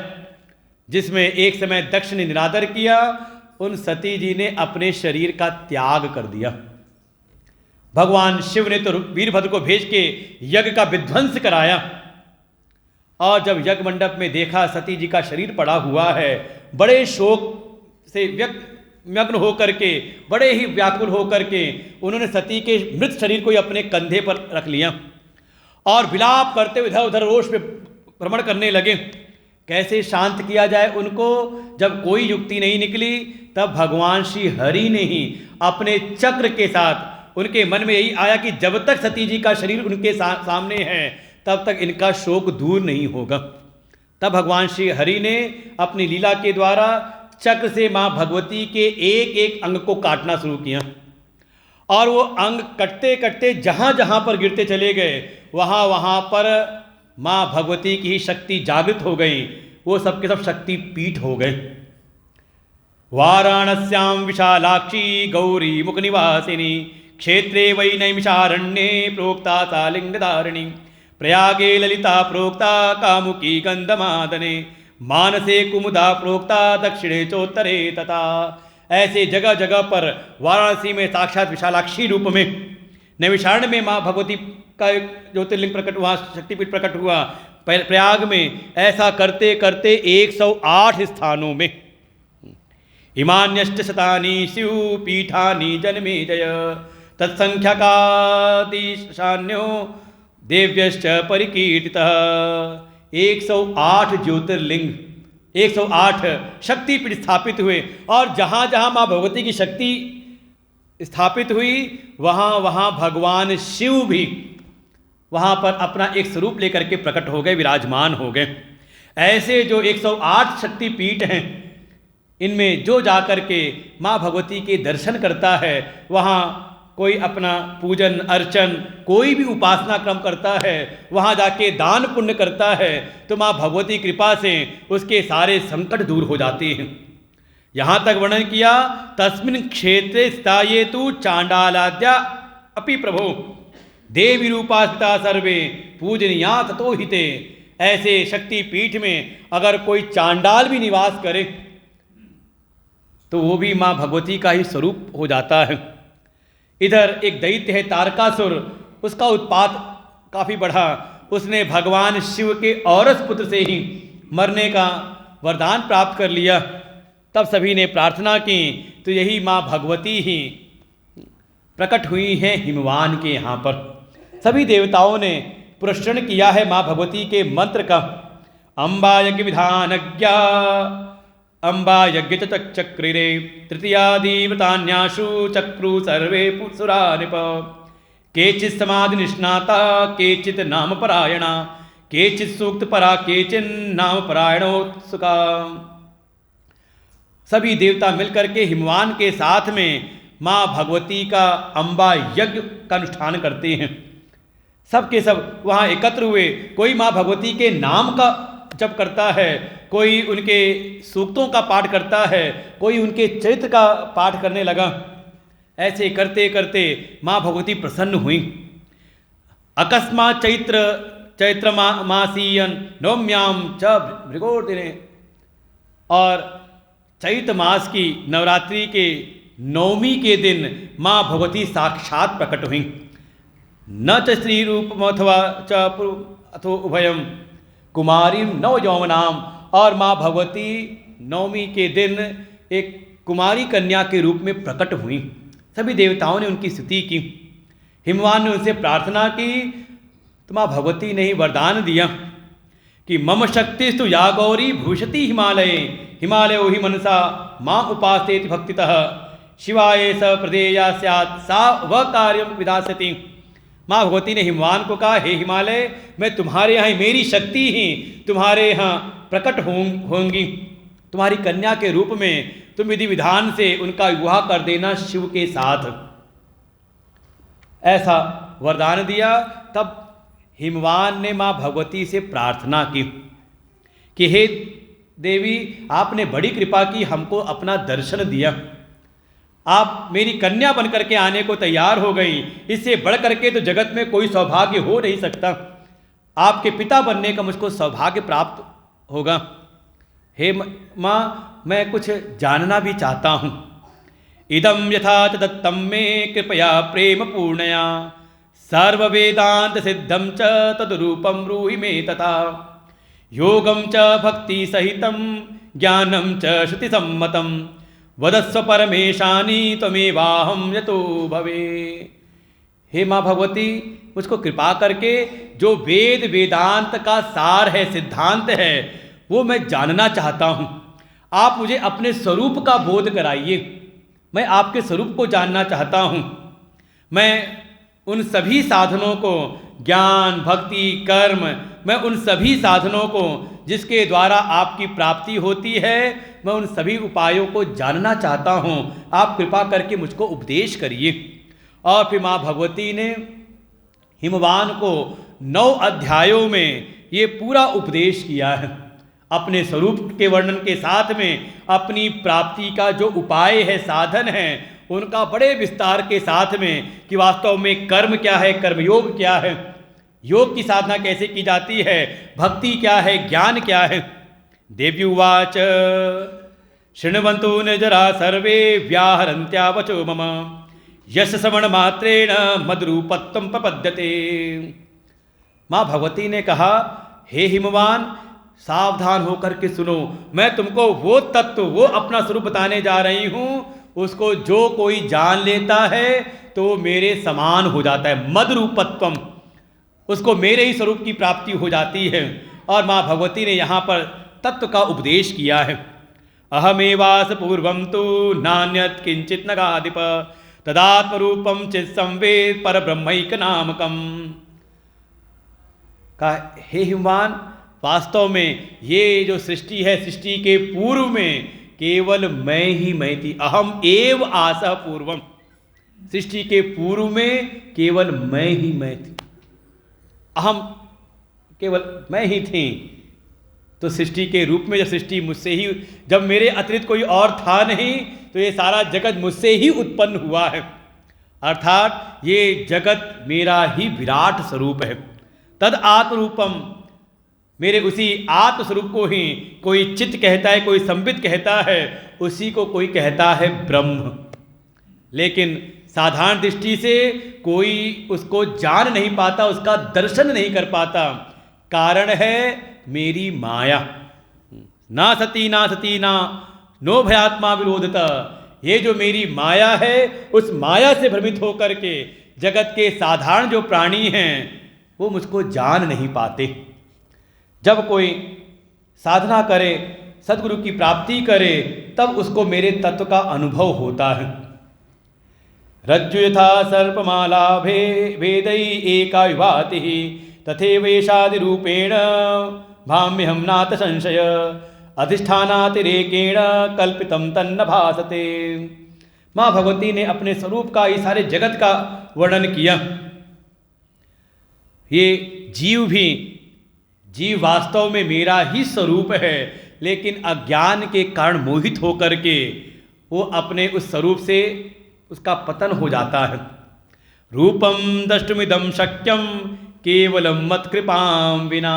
जिसमें एक समय दक्ष ने निरादर किया, उन सती जी ने अपने शरीर का त्याग कर दिया। भगवान शिव ने तो वीरभद्र को भेज के यज्ञ का विध्वंस कराया, और जब यज्ञ मंडप में देखा सती जी का शरीर पड़ा हुआ है, बड़े शोक से मग्न होकर के, बड़े ही व्याकुल होकर के उन्होंने सती के मृत शरीर को ही अपने कंधे पर रख लिया और विलाप करते हुए इधर उधर रोष पे भ्रमण करने लगे। कैसे शांत किया जाए उनको? जब कोई युक्ति नहीं निकली, तब भगवान श्री हरि ने ही अपने चक्र के साथ, उनके मन में यही आया कि जब तक सती जी का शरीर उनके सामने है तब तक इनका शोक दूर नहीं होगा। तब भगवान श्री हरि ने अपनी लीला के द्वारा चक्र से माँ भगवती के एक एक अंग को काटना शुरू किया, और वो अंग कटते कटते जहाँ जहाँ पर गिरते चले गए, वहाँ वहाँ पर माँ भगवती की ही शक्ति जागृत हो गई, वो सबके सब शक्ति पीठ हो गए। वाराणस्याम विशालाक्षी गौरी मुख निवासिनी, क्षेत्रे वै नैमिषारण्ये प्रोक्ता सा लिंगधारिणी, प्रयागे ललिता प्रोक्ता कामुकी गंधमादने, मानसे कुमुदा प्रोक्ता दक्षिणे चोत्तरे तथा। ऐसे जगह जगह पर वाराणसी में साक्षात विशालाक्षी रूप में, नैमिषारण्य में माँ भगवती का ज्योतिर्लिंग प्रकट हुआ, शक्तिपीठ प्रकट हुआ, प्रयाग में, ऐसा करते करते 108 स्थानों में। इमान्यष्ट शतानि शिव पीठानि जन्मे जय, तत्संख्यकादिशान्यो देव्यश्च परिकीर्तितः। 108 ज्योतिर्लिंग, 108 शक्तिपीठ स्थापित हुए, और जहाँ जहाँ माँ भगवती की शक्ति स्थापित हुई, वहाँ वहाँ भगवान शिव भी वहाँ पर अपना एक स्वरूप लेकर के प्रकट हो गए, विराजमान हो गए। ऐसे जो 108 शक्तिपीठ हैं, इनमें जो जाकर के माँ भगवती के दर्शन करता है, वहाँ कोई अपना पूजन अर्चन, कोई भी उपासना क्रम करता है, वहाँ जाके दान पुण्य करता है, तो माँ भगवती कृपा से उसके सारे संकट दूर हो जाते हैं। यहाँ तक वर्णन किया, तस्मिन् क्षेत्रे स्थायेतु चांडालाद्या अपि प्रभो, देवी रूपास्थिता सर्वे पूजनीया ततो हिते। ऐसे शक्ति पीठ में अगर कोई चांडाल भी निवास करे तो वो भी माँ भगवती का ही स्वरूप हो जाता है। इधर एक दैत्य है तारकासुर, उसका उत्पात काफ़ी बढ़ा, उसने भगवान शिव के औरस पुत्र से ही मरने का वरदान प्राप्त कर लिया। तब सभी ने प्रार्थना की, तो यही माँ भगवती ही प्रकट हुई हैं हिमवान के यहाँ पर। सभी देवताओं ने पुरस्करण किया है माँ भगवती के मंत्र का। अम्बा यज्ञ विधानज्ञा अम्बा यज्ञ चक्रिरे, तृतीयादिव्रतान्याशु चक्रु सर्वे सुरा नृप, केचित् समाधि निष्णाता केचित् नाम परायणा, केचित् सूक्त परा केचिन्नाम परायणोत्सुका। सभी देवता मिलकर के हिमवान के साथ में माँ भगवती का अम्बा यज्ञ का अनुष्ठान करते हैं। सबके सब वहाँ एकत्र हुए। कोई माँ भगवती के नाम का जप करता है, कोई उनके सूक्तों का पाठ करता है, कोई उनके चरित्र का पाठ करने लगा। ऐसे करते करते माँ भगवती प्रसन्न हुई। अकस्मात चैत्र मासीयन नवम्याम च भृगोदिने, और चैत्र मास की नवरात्रि के नवमी के दिन माँ भगवती साक्षात प्रकट हुई। न च स्त्री रूपम अथवा च अथो उभयम कुमारी नव यौवनाम, और माँ भगवती नवमी के दिन एक कुमारी कन्या के रूप में प्रकट हुई। सभी देवताओं ने उनकी स्तुति की। हिमवान ने उनसे प्रार्थना की तो माँ भगवती ने ही वरदान दिया कि मम शक्तिस्तु या गौरी भूषति हिमालये, हिमालयो हि मनसा माँ उपासेति भक्तितः, शिवाय स प्रदेया स्यात् सा वह कार्यम विधास्यति। माँ भगवती ने हिमवान को कहा, हे हिमालय, मैं तुम्हारे यहाँ, मेरी शक्ति ही तुम्हारे यहाँ प्रकट होंगी। तुम्हारी कन्या के रूप में तुम विधि विधान से उनका विवाह कर देना शिव के साथ। ऐसा वरदान दिया। तब हिमवान ने माँ भगवती से प्रार्थना की कि हे देवी, आपने बड़ी कृपा की, हमको अपना दर्शन दिया, आप मेरी कन्या बन करके आने को तैयार हो गई। इससे बढ़ करके तो जगत में कोई सौभाग्य हो नहीं सकता। आपके पिता बनने का मुझको सौभाग्य प्राप्त होगा। हे माँ, मैं कुछ जानना भी चाहता हूँ। इदम यथा च दत्तम मे कृपया प्रेम पूर्णया, सर्व वेदांत सिद्धम च तदरूपम ब्रूहि मे तथा, योगम च भक्ति सहितम ज्ञानम च श्रुति सम्मतम, वदस्व परमेशानी त्वमेवाहं यतो भवे। हे माँ भगवती, मुझको कृपा करके जो वेद वेदांत का सार है, सिद्धांत है, वो मैं जानना चाहता हूँ। आप मुझे अपने स्वरूप का बोध कराइए। मैं आपके स्वरूप को जानना चाहता हूँ। मैं उन सभी साधनों को, ज्ञान, भक्ति, कर्म, मैं उन सभी साधनों को जिसके द्वारा आपकी प्राप्ति होती है, मैं उन सभी उपायों को जानना चाहता हूँ। आप कृपा करके मुझको उपदेश करिए। और फिर माँ भगवती ने हिमवान को 9 अध्यायों में ये पूरा उपदेश किया है। अपने स्वरूप के वर्णन के साथ में अपनी प्राप्ति का जो उपाय है, साधन है, उनका बड़े विस्तार के साथ में कि वास्तव में कर्म क्या है, कर्मयोग क्या है, योग की साधना कैसे की जाती है, भक्ति क्या है, ज्ञान क्या है। देव्युवाच शृण्वन्तु निजरा सर्वे व्याहरन्त्या वचो मम, यश श्रवण मात्रेण मद्रूपत्वं प्रपद्यते। माँ भगवती ने कहा, हे हिमवान, सावधान होकर के सुनो। मैं तुमको वो तत्व, वो अपना स्वरूप बताने जा रही हूँ। उसको जो कोई जान लेता है तो मेरे समान हो जाता है। मद्रूपत्वम, उसको मेरे ही स्वरूप की प्राप्ति हो जाती है। और माँ भगवती ने यहाँ पर तत्व का उपदेश किया है। अहमेवास पूर्वम तो नान्यत किंचित नगाधिप, तदात्मरूपम चित संवेद पर ब्रह्मैक नामकम। कहा, हे हिमवान, वास्तव में ये जो सृष्टि है, सृष्टि के पूर्व में केवल मैं ही मैं थी। अहम एव आसः पूर्वम, सृष्टि के पूर्व में केवल मैं ही मैं थी। अहम, केवल मैं ही थी। तो सृष्टि के रूप में जब सृष्टि मुझसे ही, जब मेरे अतिरिक्त कोई और था नहीं, तो ये सारा जगत मुझसे ही उत्पन्न हुआ है। अर्थात ये जगत मेरा ही विराट स्वरूप है। तद आत्मरूपम, मेरे उसी आत्म स्वरूप को ही कोई चित्त कहता है, कोई संबित कहता है, उसी को कोई कहता है ब्रह्म। लेकिन साधारण दृष्टि से कोई उसको जान नहीं पाता, उसका दर्शन नहीं कर पाता। कारण है मेरी माया। ना सती ना सती ना नो भयात्मा विरोधता। ये जो मेरी माया है, उस माया से भ्रमित होकर के जगत के साधारण जो प्राणी हैं वो मुझको जान नहीं पाते। जब कोई साधना करे, सद्गुरु की प्राप्ति करे, तब उसको मेरे तत्व का अनुभव होता है। रज्जु यथा सर्पमाला भेदै एका विभाति, तथैवैषादि रूपेण भाम्यहं नाथ संशय, अधिष्ठानातिरेकेण कल्पितम तन्न भासते। माँ भगवती ने अपने स्वरूप का, इस सारे जगत का वर्णन किया। ये जीव वास्तव में मेरा ही स्वरूप है, लेकिन अज्ञान के कारण मोहित होकर के वो अपने उस स्वरूप से उसका पतन हो जाता है। रूपम द्रष्टुमिदं शक्यम केवलम मत्कृपां विना,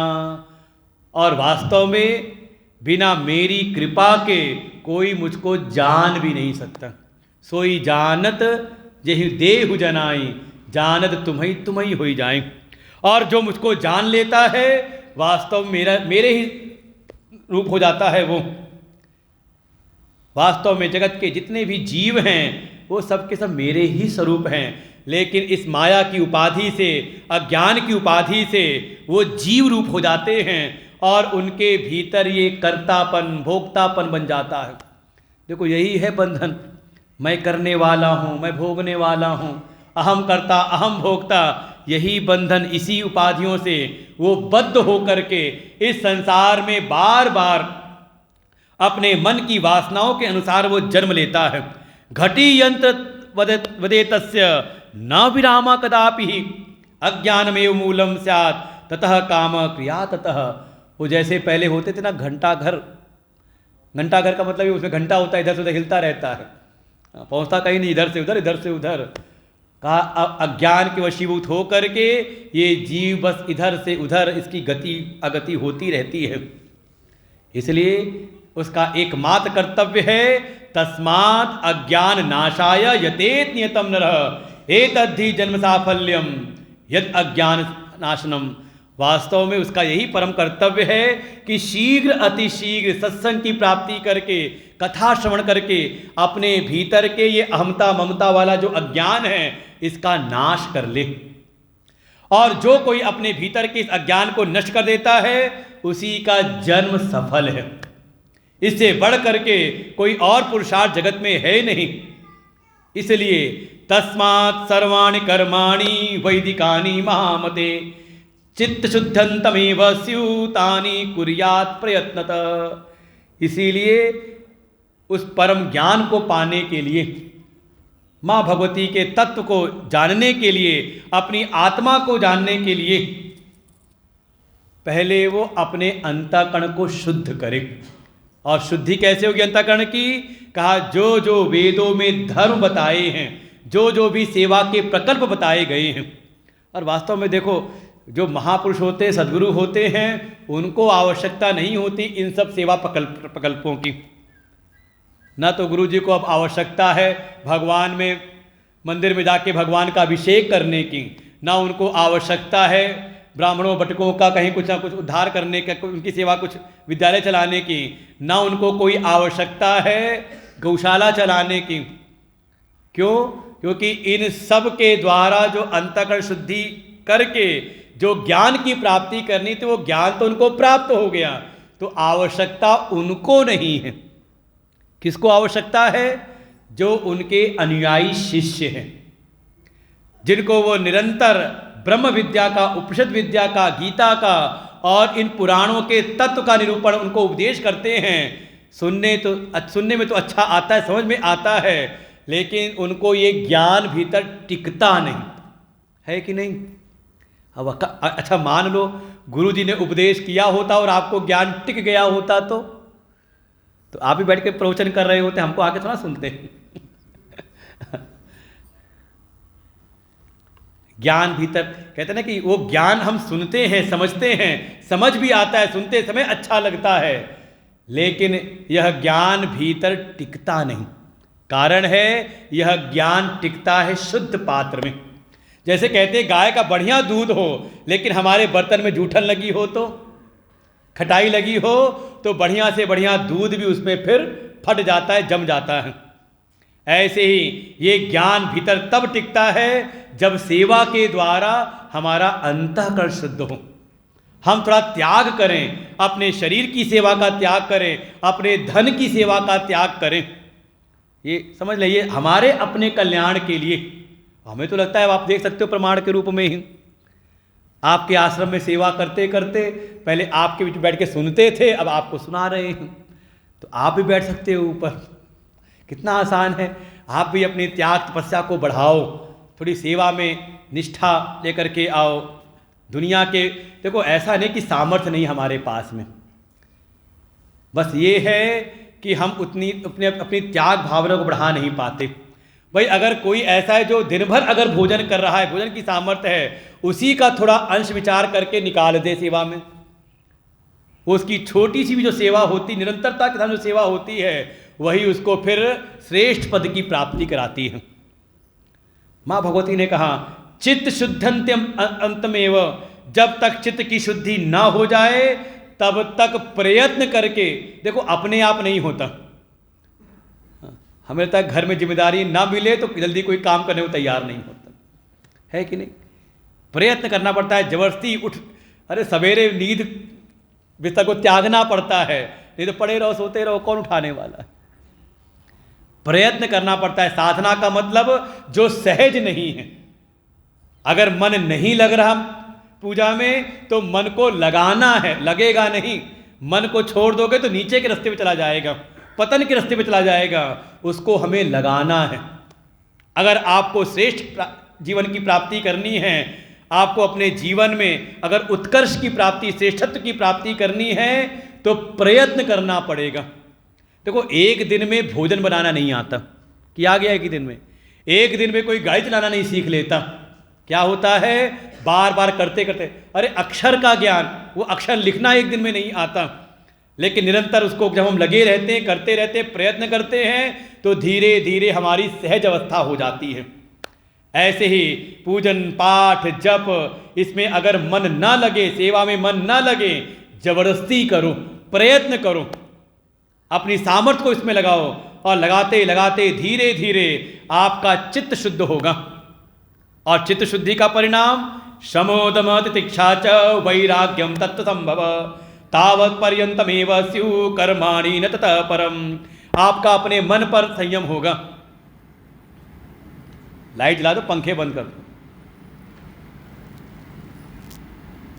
और वास्तव में बिना मेरी कृपा के कोई मुझको जान भी नहीं सकता। सोई जानत यही देहु जनाई, जानत तुम्हें हो जाए। और जो मुझको जान लेता है वास्तव मेरे ही रूप हो जाता है। वो वास्तव में जगत के जितने भी जीव हैं वो सब के सब मेरे ही स्वरूप हैं, लेकिन इस माया की उपाधि से, अज्ञान की उपाधि से वो जीव रूप हो जाते हैं और उनके भीतर ये कर्तापन, भोक्तापन बन जाता है। देखो यही है बंधन। मैं करने वाला हूँ, मैं भोगने वाला हूँ, अहम कर्ता अहम भोक्ता, यही बंधन, इसी उपाधियों से वो बद्ध होकर के इस संसार में बार बार अपने मन की वासनाओं के अनुसार वो जन्म लेता है। घटी यंत्र वदेतस्य न विरामा कदापि, अज्ञानमेव मूलम स्यात् ततः काम क्रिया ततः। वो जैसे पहले होते थे ना घंटा घर का मतलब उसमें घंटा होता है, इधर से उधर हिलता रहता है, पहुंचता कहीं नहीं, इधर से उधर का अज्ञान के वशीभूत हो करके ये जीव बस इधर से उधर इसकी गति अगति होती रहती है। इसलिए उसका एकमात्र कर्तव्य है तस्मात् अज्ञान नाशाय यतेत नियतम नरः एतद्धि जन्म साफल्यम यद अज्ञान नाशनम। वास्तव में उसका यही परम कर्तव्य है कि शीघ्र अतिशीघ्र सत्संग की प्राप्ति करके, कथा श्रवण करके अपने भीतर के ये अहमता ममता वाला जो अज्ञान है इसका नाश कर ले। और जो कोई अपने भीतर के इस अज्ञान को नष्ट कर देता है उसी का जन्म सफल है। इससे बढ़ करके कोई और पुरुषार्थ जगत में है नहीं। इसलिए तस्मात् सर्वाणि कर्माणि वैदिकानि महामते चित्त शुद्धंतमेव स्यूतानि कुर्यात् प्रयत्नतः। इसीलिए उस परम ज्ञान को पाने के लिए, माँ भगवती के तत्व को जानने के लिए, अपनी आत्मा को जानने के लिए पहले वो अपने अंतःकरण को शुद्ध करे। और शुद्धि कैसे होगी अंतःकरण की? कहा जो जो वेदों में धर्म बताए हैं, जो जो भी सेवा के प्रकल्प बताए गए हैं। और वास्तव में देखो जो महापुरुष होते, सद्गुरु होते हैं, उनको आवश्यकता नहीं होती इन सब सेवा प्रकल्पों की। ना तो गुरु जी को अब आवश्यकता है भगवान में मंदिर में जाके भगवान का अभिषेक करने की, ना उनको आवश्यकता है ब्राह्मणों बटकों का कहीं कुछ ना कुछ उद्धार करने का, उनकी सेवा कुछ विद्यालय चलाने की, ना उनको कोई आवश्यकता है गौशाला चलाने की। क्यों? क्योंकि इन सब के द्वारा जो अंतःकरण शुद्धि करके जो ज्ञान की प्राप्ति करनी थी वो ज्ञान तो उनको प्राप्त हो गया, तो आवश्यकता उनको नहीं है। किसको आवश्यकता है? जो उनके अनुयायी शिष्य हैं, जिनको वो निरंतर ब्रह्म विद्या का, उपनिषद विद्या का, गीता का और इन पुराणों के तत्व का निरूपण उनको उपदेश करते हैं। सुनने में तो अच्छा आता है, समझ में आता है, लेकिन उनको ये ज्ञान भीतर टिकता नहीं है कि नहीं। अब अच्छा मान लो गुरु जी ने उपदेश किया होता और आपको ज्ञान टिक गया होता तो आप ही बैठ के प्रवचन कर रहे होते, हमको आके थोड़ा सुनते। ज्ञान भीतर कहते हैं ना कि वो ज्ञान हम सुनते हैं, समझते हैं, समझ भी आता है, सुनते समय अच्छा लगता है, लेकिन यह ज्ञान भीतर टिकता नहीं। कारण है यह ज्ञान टिकता है शुद्ध पात्र में। जैसे कहते हैं गाय का बढ़िया दूध हो लेकिन हमारे बर्तन में जूठन लगी हो, तो खटाई लगी हो, तो बढ़िया से बढ़िया दूध भी उसमें फिर फट जाता है, जम जाता है। ऐसे ही ये ज्ञान भीतर तब टिकता है जब सेवा के द्वारा हमारा अंतःकरण शुद्ध हो। हम थोड़ा त्याग करें, अपने शरीर की सेवा का त्याग करें, अपने धन की सेवा का त्याग करें। ये समझ लीजिए हमारे अपने कल्याण के लिए। हमें तो लगता है, आप देख सकते हो प्रमाण के रूप में ही, आपके आश्रम में सेवा करते करते पहले आपके बीच बैठ के सुनते थे, अब आपको सुना रहे हैं, तो आप भी बैठ सकते हो ऊपर। कितना आसान है। आप भी अपनी त्याग तपस्या को बढ़ाओ, थोड़ी सेवा में निष्ठा लेकर के आओ, दुनिया के देखो ऐसा नहीं कि सामर्थ्य नहीं हमारे पास में, बस ये है कि हम उतनी अपनी त्याग भावना को बढ़ा नहीं पाते। भाई अगर कोई ऐसा है जो दिन भर अगर भोजन कर रहा है, भोजन की सामर्थ्य है, उसी का थोड़ा अंश विचार करके निकाल दे सेवा में। वो उसकी छोटी सी भी जो सेवा होती, निरंतरता के साथ जो सेवा होती है, वही उसको फिर श्रेष्ठ पद की प्राप्ति कराती है। माँ भगवती ने कहा चित्त शुद्धंत्यम अंतमेव, जब तक चित्त की शुद्धि ना हो जाए तब तक प्रयत्न करके, देखो अपने आप नहीं होता। हमें लगता है घर में जिम्मेदारी ना मिले तो जल्दी कोई काम करने को तैयार नहीं होता है कि नहीं। प्रयत्न करना पड़ता है, जबरदस्ती उठ, अरे सवेरे नींद बिस्तर को त्यागना पड़ता है, नहीं तो पड़े रहो सोते रहो, कौन उठाने वाला है। प्रयत्न करना पड़ता है। साधना का मतलब जो सहज नहीं है, अगर मन नहीं लग रहा पूजा में तो मन को लगाना है, लगेगा नहीं। मन को छोड़ दोगे तो नीचे के रास्ते पे चला जाएगा, पतन के रास्ते पे चला जाएगा, उसको हमें लगाना है। अगर आपको श्रेष्ठ जीवन की प्राप्ति करनी है, आपको अपने जीवन में अगर उत्कर्ष की प्राप्ति, श्रेष्ठत्व की प्राप्ति करनी है तो प्रयत्न करना पड़ेगा। देखो एक दिन में भोजन बनाना नहीं आता, किया गया एक ही दिन में। एक दिन में कोई गाड़ी चलाना नहीं सीख लेता। क्या होता है, बार बार करते करते, अरे अक्षर का ज्ञान, वो अक्षर लिखना एक दिन में नहीं आता, लेकिन निरंतर उसको जब हम लगे रहते हैं, करते रहते हैं, प्रयत्न करते हैं, तो धीरे धीरे हमारी सहज अवस्था हो जाती है। ऐसे ही पूजन पाठ जप, इसमें अगर मन ना लगे, सेवा में मन ना लगे, जबरदस्ती करो, प्रयत्न करो, अपनी सामर्थ्य को इसमें लगाओ, और लगाते लगाते धीरे धीरे आपका चित्त शुद्ध होगा। और चित्त शुद्धि का परिणाम शमोदम तितिक्षा च वैराग्यम तत्व संभव तावत् पर्यंतमेव स्यु कर्माणि न ततः परम। आपका अपने मन पर संयम होगा। लाइट जला दो, पंखे बंद कर दो।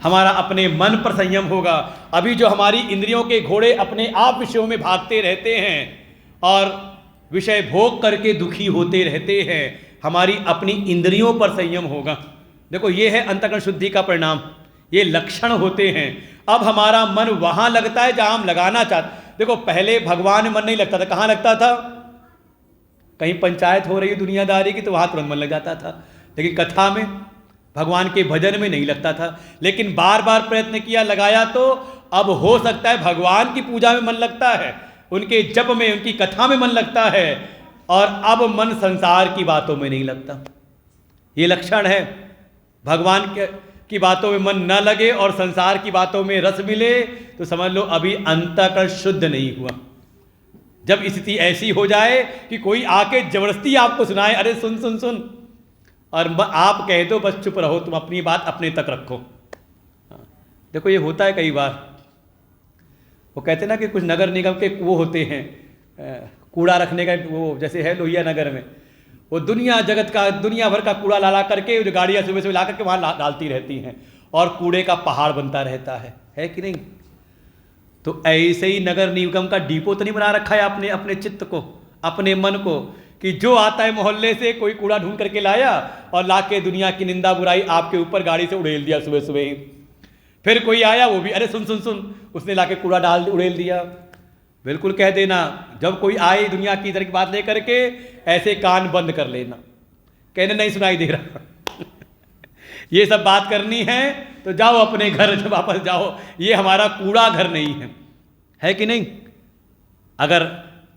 हमारा अपने मन पर संयम होगा। अभी जो हमारी इंद्रियों के घोड़े अपने आप विषयों में भागते रहते हैं और विषय भोग करके दुखी होते रहते हैं, हमारी अपनी इंद्रियों पर संयम होगा। देखो ये है अंतःकरण शुद्धि का परिणाम, ये लक्षण होते हैं। अब हमारा मन वहां लगता है जहां हम लगाना चाहते। देखो पहले भगवान में मन नहीं लगता था, कहां लगता था, कहीं पंचायत हो रही है दुनियादारी की तो वहां तुरंत मन लग जाता था, लेकिन कथा में, भगवान के भजन में नहीं लगता था। लेकिन बार बार प्रयत्न किया, लगाया, तो अब हो सकता है भगवान की पूजा में मन लगता है, उनके जप में, उनकी कथा में मन लगता है, और अब मन संसार की बातों में नहीं लगता। ये लक्षण है। भगवान की बातों में मन न लगे और संसार की बातों में रस मिले तो समझ लो अभी अंतःकरण शुद्ध नहीं हुआ। जब स्थिति ऐसी हो जाए कि कोई आके जबरदस्ती आपको सुनाए, अरे सुन सुन सुन, और आप कह दो बस चुप रहो, तुम अपनी बात अपने तक रखो। देखो ये होता है कई बार। वो कहते ना कि कुछ नगर निगम के वो होते हैं कूड़ा रखने का, वो जैसे है लोहिया नगर में, वो दुनिया जगत का, दुनिया भर का कूड़ा ला करके जो गाड़ियाँ सुबह सुबह ला करके वहाँ डालती रहती हैं और कूड़े का पहाड़ बनता रहता है कि नहीं। तो ऐसे ही नगर निगम का डिपो तो नहीं बना रखा है आपने अपने चित्त को, अपने मन को, कि जो आता है मोहल्ले से कोई कूड़ा ढूंढ करके लाया और ला के दुनिया की निंदा बुराई आपके ऊपर गाड़ी से उड़ेल दिया सुबह सुबह ही। फिर कोई आया, वो भी अरे सुन सुन सुन, उसने ला के कूड़ा डाल उड़ेल दिया। बिल्कुल कह देना, जब कोई आए दुनिया की इधर की बात लेकर के, ऐसे कान बंद कर लेना, कहने नहीं सुनाई दे रहा। ये सब बात करनी है तो जाओ अपने घर, जब वापस जाओ, ये हमारा कूड़ा घर नहीं है कि नहीं। अगर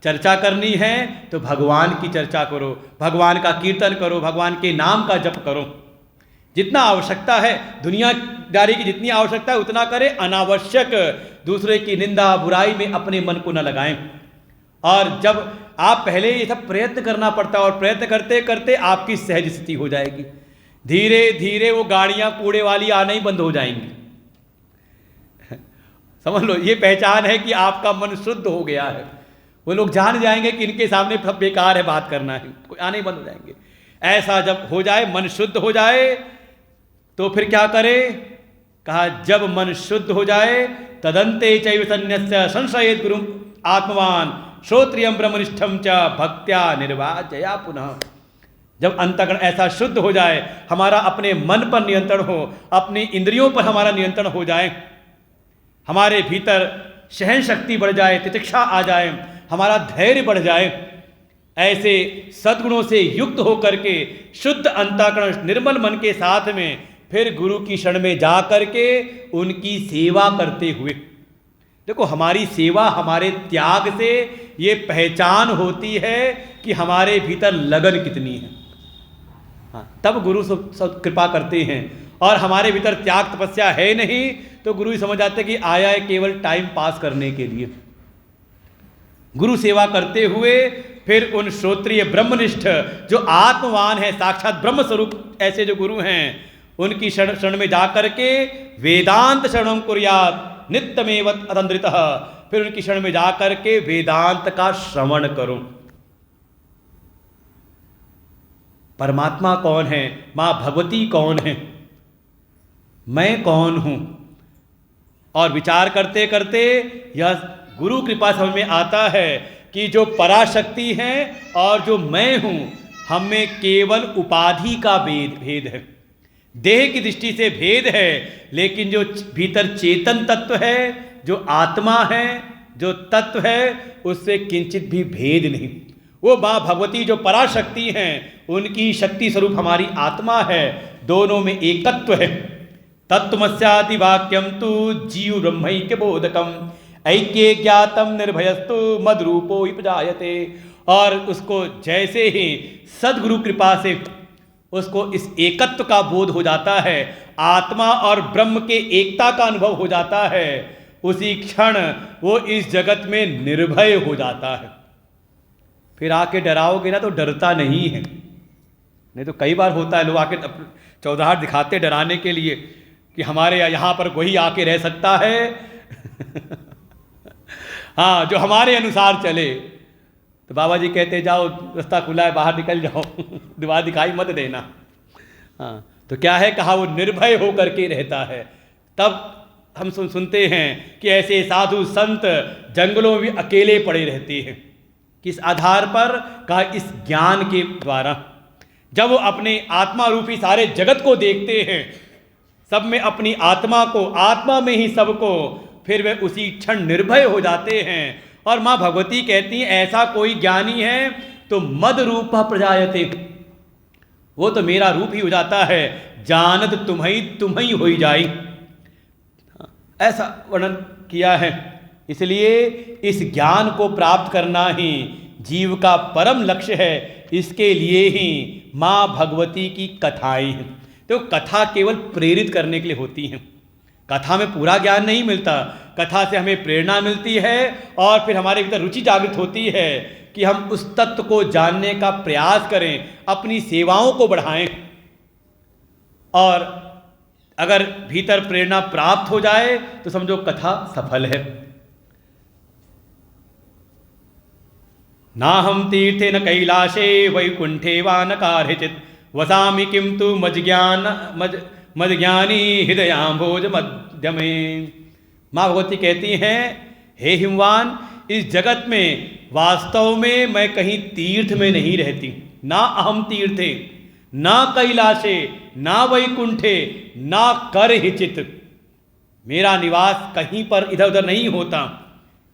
चर्चा करनी है तो भगवान की चर्चा करो, भगवान का कीर्तन करो, भगवान के नाम का जप करो। जितना आवश्यकता है, दुनियादारी की जितनी आवश्यकता है उतना करें, अनावश्यक दूसरे की निंदा बुराई में अपने मन को न लगाएं। और जब आप पहले ये सब प्रयत्न करना पड़ता है, और प्रयत्न करते करते आपकी सहज स्थिति हो जाएगी। धीरे धीरे वो गाड़ियां कूड़े वाली आना ही बंद हो जाएंगी। समझ लो, ये पहचान है कि आपका मन शुद्ध हो गया है। वो लोग जान जाएंगे कि इनके सामने सब बेकार है बात करना है, कोई आने ही बंद हो जाएंगे। ऐसा जब हो जाए, मन शुद्ध हो जाए, तो फिर क्या करे, कहा जब मन शुद्ध हो जाए, तदंते चैव सन्न्यस्य संशयेत गुरुम आत्मवान श्रोत्रियम ब्रह्मनिष्ठम च भक्त्या निर्वाजया पुनः। जब अंतःकरण ऐसा शुद्ध हो जाए, हमारा अपने मन पर नियंत्रण हो, अपनी इंद्रियों पर हमारा नियंत्रण हो जाए, हमारे भीतर सहन शक्ति बढ़ जाए, तितिक्षा आ जाए, हमारा धैर्य बढ़ जाए, ऐसे सद्गुणों से युक्त होकर के शुद्ध अंतःकरण निर्मल मन के साथ में फिर गुरु की शरण में जा करके उनकी सेवा करते हुए, देखो हमारी सेवा हमारे त्याग से ये पहचान होती है कि हमारे भीतर लगन कितनी है। हाँ, तब गुरु सब कृपा करते हैं। और हमारे भीतर त्याग तपस्या है नहीं तो गुरु ही समझ आते कि आया है केवल टाइम पास करने के लिए। गुरु सेवा करते हुए फिर उन श्रोत्रिय ब्रह्मनिष्ठ जो आत्मवान है, साक्षात ब्रह्म स्वरूप ऐसे जो गुरु हैं, उनकी शरण में जाकर के वेदांत शरणं कुर्यात् नित्यमेव अतंद्रितः, फिर उनकी शरण में जाकर के वेदांत का श्रवण करो। परमात्मा कौन है, माँ भगवती कौन है, मैं कौन हूँ, और विचार करते करते यह गुरु कृपा समझ में आता है कि जो पराशक्ति है और जो मैं हूँ, हम में केवल उपाधि का भेद है, देह की दृष्टि से भेद है, लेकिन जो भीतर चेतन तत्व है, जो आत्मा है, जो तत्व है, उससे किंचित भी भेद नहीं। वो माँ भगवती जो पराशक्ति हैं, उनकी शक्ति स्वरूप हमारी आत्मा है, दोनों में एकत्व है। तत्त्वमस्यादि वाक्यम तु जीव ब्रह्मैक्य बोधकम ऐक्ये ज्ञातम निर्भयस्तु मद्रूपो हि प्रजायते। और उसको जैसे ही सद्गुरु कृपा से उसको इस एकत्व का बोध हो जाता है, आत्मा और ब्रह्म के एकता का अनुभव हो जाता है, उसी क्षण वो इस जगत में निर्भय हो जाता है। फिर आके डराओगे ना तो डरता नहीं है। नहीं तो कई बार होता है लोग आके चौधार दिखाते डराने के लिए कि हमारे यहाँ पर कोई आके रह सकता है हाँ, जो हमारे अनुसार चले। तो बाबा जी कहते जाओ, रास्ता खुला है, बाहर निकल जाओ दीवार दिखाई मत देना। हाँ, तो क्या है, कहा वो निर्भय होकर के रहता है। तब हम सुनते हैं कि ऐसे साधु संत जंगलों में भी अकेले पड़े रहते हैं। किस आधार पर, कहा इस ज्ञान के द्वारा। जब वो अपने आत्मा रूपी सारे जगत को देखते हैं, सब में अपनी आत्मा को, आत्मा में ही सबको, फिर वे उसी क्षण निर्भय हो जाते हैं। और माँ भगवती कहती हैं ऐसा कोई ज्ञानी है तो मद रूप प्रजायते, वो तो मेरा रूप ही हो जाता है, जानत तुम्हें हो जाई, ऐसा वर्णन किया है। इसलिए इस ज्ञान को प्राप्त करना ही जीव का परम लक्ष्य है। इसके लिए ही माँ भगवती की कथाएं हैं। तो कथा केवल प्रेरित करने के लिए होती हैं। कथा में पूरा ज्ञान नहीं मिलता, कथा से हमें प्रेरणा मिलती है और फिर हमारे भीतर रुचि जागृत होती है कि हम उस तत्व को जानने का प्रयास करें, अपनी सेवाओं को बढ़ाएं। और अगर भीतर प्रेरणा प्राप्त हो जाए तो समझो कथा सफल है। ना हम तीर्थे न कैलाशे वैकुंठे वा न कार्हचित् वसामि किं तु मज्ज्ञानी हृदयाम्भोज मध्य में। माँ भगवती कहती हैं, हे हिमवान, इस जगत में वास्तव में मैं कहीं तीर्थ में नहीं रहती। ना अहम तीर्थे, ना कैलाशे, ना वैकुंठे, ना करहिचित्। मेरा निवास कहीं पर इधर उधर नहीं होता।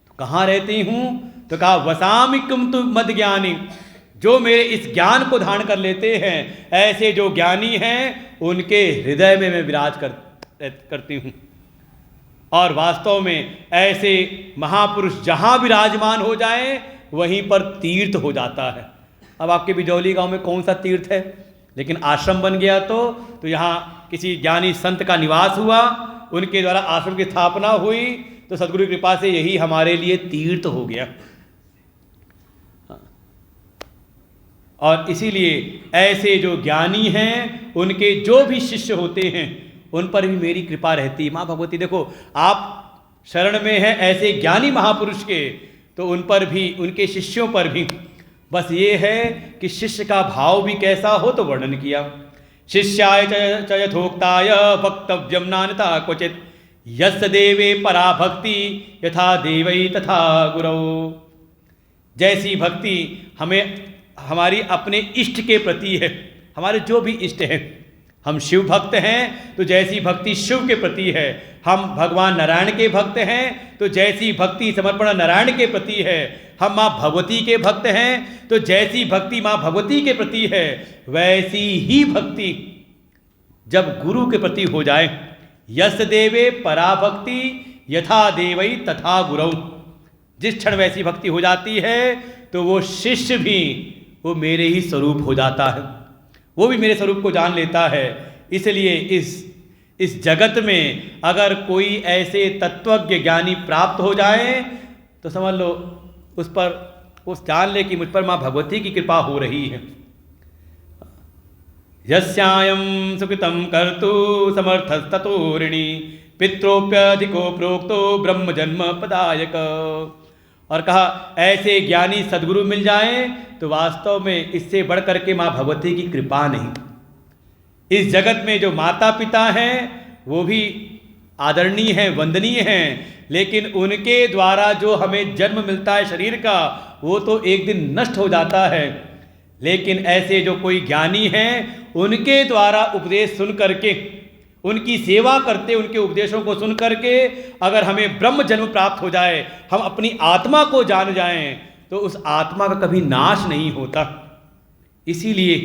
तो कहाँ रहती हूँ? तो कहा वसामि किम तु मद्ज्ञानी, जो मेरे इस ज्ञान को धारण कर लेते हैं, ऐसे जो ज्ञानी हैं उनके हृदय में मैं विराज करती हूँ। और वास्तव में ऐसे महापुरुष जहाँ विराजमान हो जाएं वहीं पर तीर्थ हो जाता है। अब आपके बिजौली गांव में कौन सा तीर्थ है, लेकिन आश्रम बन गया तो यहाँ किसी ज्ञानी संत का निवास हुआ, उनके द्वारा आश्रम की स्थापना हुई, तो सद्गुरु की कृपा से यही हमारे लिए तीर्थ हो गया। और इसीलिए ऐसे जो ज्ञानी हैं उनके जो भी शिष्य होते हैं उन पर भी मेरी कृपा रहती है। माँ भगवती देखो, आप शरण में हैं ऐसे ज्ञानी महापुरुष के, तो उन पर भी, उनके शिष्यों पर भी बस ये है कि शिष्य का भाव भी कैसा हो तो वर्णन किया। शिष्याय च यथोक्ताय वक्तव्यम नान्यथा क्वचित् यस्य देवे परा भक्ति यथा देवै तथा गुरौ। जैसी भक्ति हमें हमारी अपने इष्ट के प्रति है। हमारे जो भी इष्ट हैं, हम शिव भक्त हैं तो जैसी भक्ति शिव के प्रति है, हम भगवान नारायण के भक्त हैं तो जैसी भक्ति समर्पण नारायण के प्रति है, हम माँ भगवती के भक्त हैं तो जैसी भक्ति माँ भगवती के प्रति है, वैसी ही भक्ति जब गुरु के प्रति हो जाए। यस देवे पराभक्ति यथा देवई तथा गुरौ। जिस क्षण वैसी भक्ति हो जाती है तो वो शिष्य भी वो मेरे ही स्वरूप हो जाता है, वो भी मेरे स्वरूप को जान लेता है। इसलिए इस जगत में अगर कोई ऐसे तत्वज्ञ ज्ञानी प्राप्त हो जाए तो समझ लो उस पर उस जान ले कि मुझ पर माँ भगवती की कृपा हो रही है। यस्यायं सुकृतं कर्तु समर्थस्ततो ऋणी पितरोप्यधिको प्रोक्तो ब्रह्म जन्म पदायक। और कहा ऐसे ज्ञानी सद्गुरु मिल जाएं तो वास्तव में इससे बढ़ करके माँ भगवती की कृपा नहीं। इस जगत में जो माता पिता हैं वो भी आदरणीय हैं, वंदनीय हैं, लेकिन उनके द्वारा जो हमें जन्म मिलता है शरीर का वो तो एक दिन नष्ट हो जाता है। लेकिन ऐसे जो कोई ज्ञानी हैं उनके द्वारा उपदेश सुन करके, उनकी सेवा करते, उनके उपदेशों को सुन करके अगर हमें ब्रह्म जन्म प्राप्त हो जाए, हम अपनी आत्मा को जान जाएं, तो उस आत्मा का कभी नाश नहीं होता। इसीलिए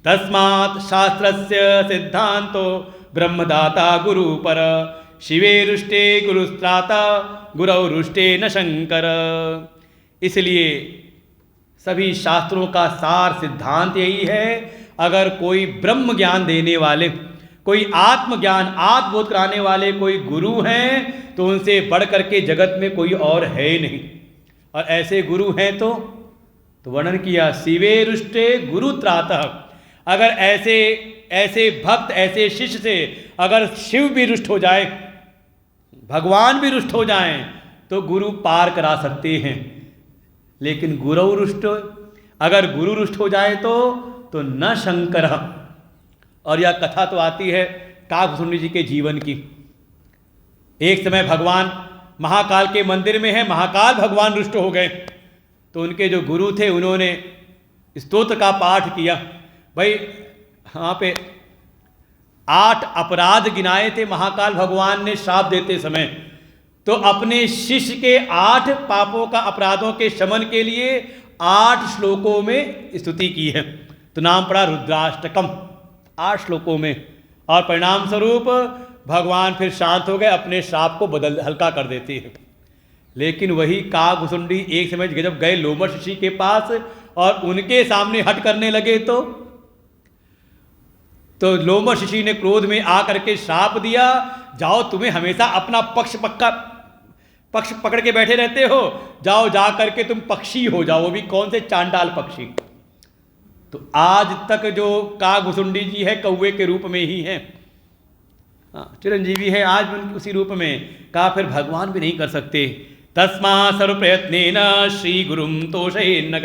तस्मात् शास्त्रस्य सिद्धांतो ब्रह्मदाता गुरु पर शिवे रुष्टे गुरुस्त्राता गुरौ रुष्टे न शंकर। इसलिए सभी शास्त्रों का सार सिद्धांत यही है, अगर कोई ब्रह्म ज्ञान देने वाले, कोई आत्मज्ञान आत्मबोध कराने वाले कोई गुरु हैं तो उनसे बढ़ करके जगत में कोई और है ही नहीं। और ऐसे गुरु हैं तो वर्णन किया शिवे रुष्टे गुरु त्रातः। अगर ऐसे भक्त, ऐसे शिष्य से अगर शिव भी रुष्ट हो जाए, भगवान भी रुष्ट हो जाएं, तो गुरु पार करा सकते हैं। लेकिन गुरु रुष्ट, अगर गुरु रुष्ट हो जाए तो न शंकर। और यह कथा तो आती है काकभूषुंडी जी के जीवन की। एक समय भगवान महाकाल के मंदिर में है, महाकाल भगवान रुष्ट हो गए तो उनके जो गुरु थे उन्होंने स्तोत्र का पाठ किया। भाई वहाँ पे 8 अपराध गिनाए थे महाकाल भगवान ने श्राप देते समय, तो अपने शिष्य के 8 पापों का, अपराधों के शमन के लिए 8 श्लोकों में स्तुति की है। तो नाम पड़ा रुद्राष्टकम 8 श्लोकों में। और परिणाम स्वरूप भगवान फिर शांत हो गए, अपने श्राप को हल्का कर देते हैं। लेकिन वही काकभूषुंडी एक समय जब गए लोमश ऋषि के पास और उनके सामने हट करने लगे तो लोमश ऋषि ने क्रोध में आकर के श्राप दिया, जाओ तुम्हें हमेशा अपना पक्ष पकड़ के बैठे रहते हो, जाओ जा करके तुम पक्षी हो जाओ, वो भी कौन से चांडाल पक्षी। तो आज तक जो काकभूषुंडी जी है कौवे के रूप में ही है, चिरंजीवी है आज भी उसी रूप में। कहा फिर भगवान भी नहीं कर सकते। तस्मा सर्व प्रयत्नेन श्री गुरुम तोषयेन्न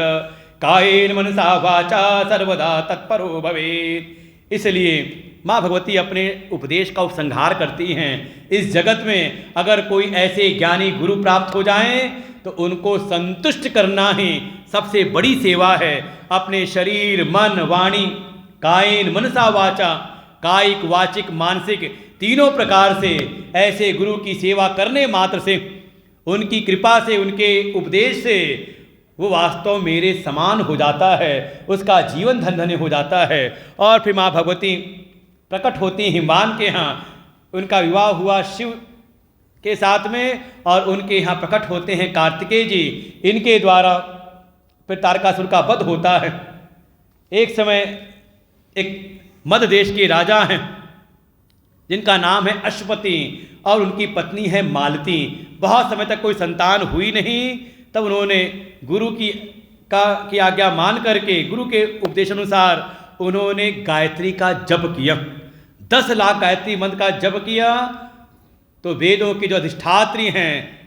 कायेन मनसा वाचा सर्वदा तत्परो भवेत्। इसलिए माँ भगवती अपने उपदेश का उपसंहार करती हैं। इस जगत में अगर कोई ऐसे ज्ञानी गुरु प्राप्त हो जाएं तो उनको संतुष्ट करना ही सबसे बड़ी सेवा है। अपने शरीर, मन, वाणी, कायेन मनसा वाचा, कायिक, वाचिक, मानसिक तीनों प्रकार से ऐसे गुरु की सेवा करने मात्र से, उनकी कृपा से, उनके उपदेश से वो वास्तव मेरे समान हो जाता है, उसका जीवन धन्य हो जाता है। और फिर माँ भगवती प्रकट होती हिमवान के यहाँ, उनका विवाह हुआ शिव के साथ में और उनके यहाँ प्रकट होते हैं कार्तिकेय जी। इनके द्वारा फिर तारकासुर का वध होता है। एक समय एक मध्य देश के राजा हैं जिनका नाम है अश्वपति और उनकी पत्नी है मालती। बहुत समय तक कोई संतान हुई नहीं, तब उन्होंने गुरु की आज्ञा मान करके, गुरु के उपदेशानुसार उन्होंने गायत्री का जप किया। 10 लाख गायत्री मंत्र का जप किया तो वेदों की जो अधिष्ठात्री हैं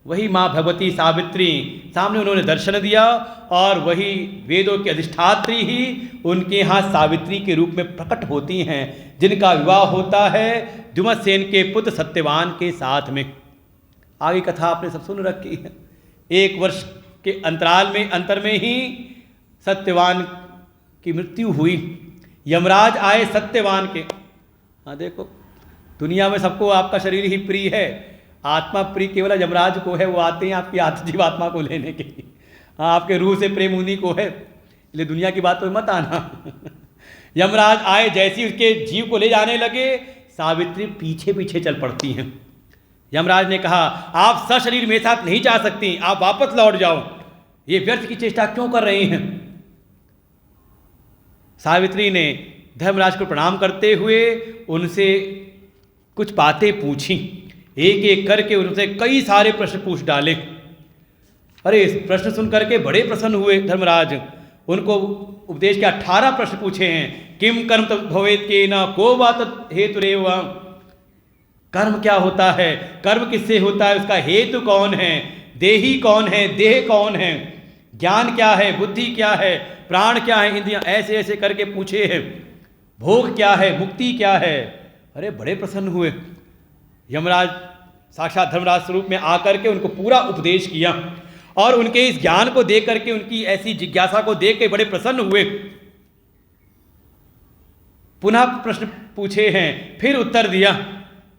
वही माँ भगवती सावित्री सामने उन्होंने दर्शन दिया और वही वेदों की अधिष्ठात्री ही उनके यहाँ सावित्री के रूप में प्रकट होती हैं, जिनका विवाह होता है जुमत्सेन के पुत्र सत्यवान के साथ में। आगे कथा आपने सब सुन रखी है। 1 वर्ष के अंतर में ही सत्यवान की मृत्यु हुई। यमराज आए सत्यवान के। हाँ देखो, दुनिया में सबको आपका शरीर ही प्रिय है, आत्मा प्रिय केवल यमराज को है। वो आते हैं आपकी जीवात्मा को लेने के लिए। हाँ, आपके रूह से प्रेम उन्हीं को है, इसलिए दुनिया की बात तो मत आना। यमराज आए, जैसी उसके जीव को ले जाने लगे, सावित्री पीछे पीछे चल पड़ती हैं। यमराज ने कहा, आप सशरीर मेरे साथ नहीं जा सकती, आप वापस लौट जाओ, ये व्यर्थ की चेष्टा क्यों कर रही हैं। सावित्री ने धर्मराज को प्रणाम करते हुए उनसे कुछ बातें पूछी, एक एक करके उनसे कई सारे प्रश्न पूछ डाले। अरे इस प्रश्न सुन करके बड़े प्रसन्न हुए धर्मराज। उनको उपदेश के 18 प्रश्न पूछे हैं। किम कर्म भवेत के न को बात हेतुरेव, कर्म क्या होता है, कर्म किससे होता है, उसका हेतु कौन है, देही कौन है, देह कौन है, ज्ञान क्या है, बुद्धि क्या है, प्राण क्या है, इंद्रियां, ऐसे ऐसे करके पूछे हैं। भोग क्या है, मुक्ति क्या है। अरे बड़े प्रसन्न हुए। यमराज साक्षात धर्मराज स्वरूप में आकर के उनको पूरा उपदेश किया और उनके इस ज्ञान को देख करके, उनकी ऐसी जिज्ञासा को देख के बड़े प्रसन्न हुए। पुनः प्रश्न पूछे हैं, फिर उत्तर दिया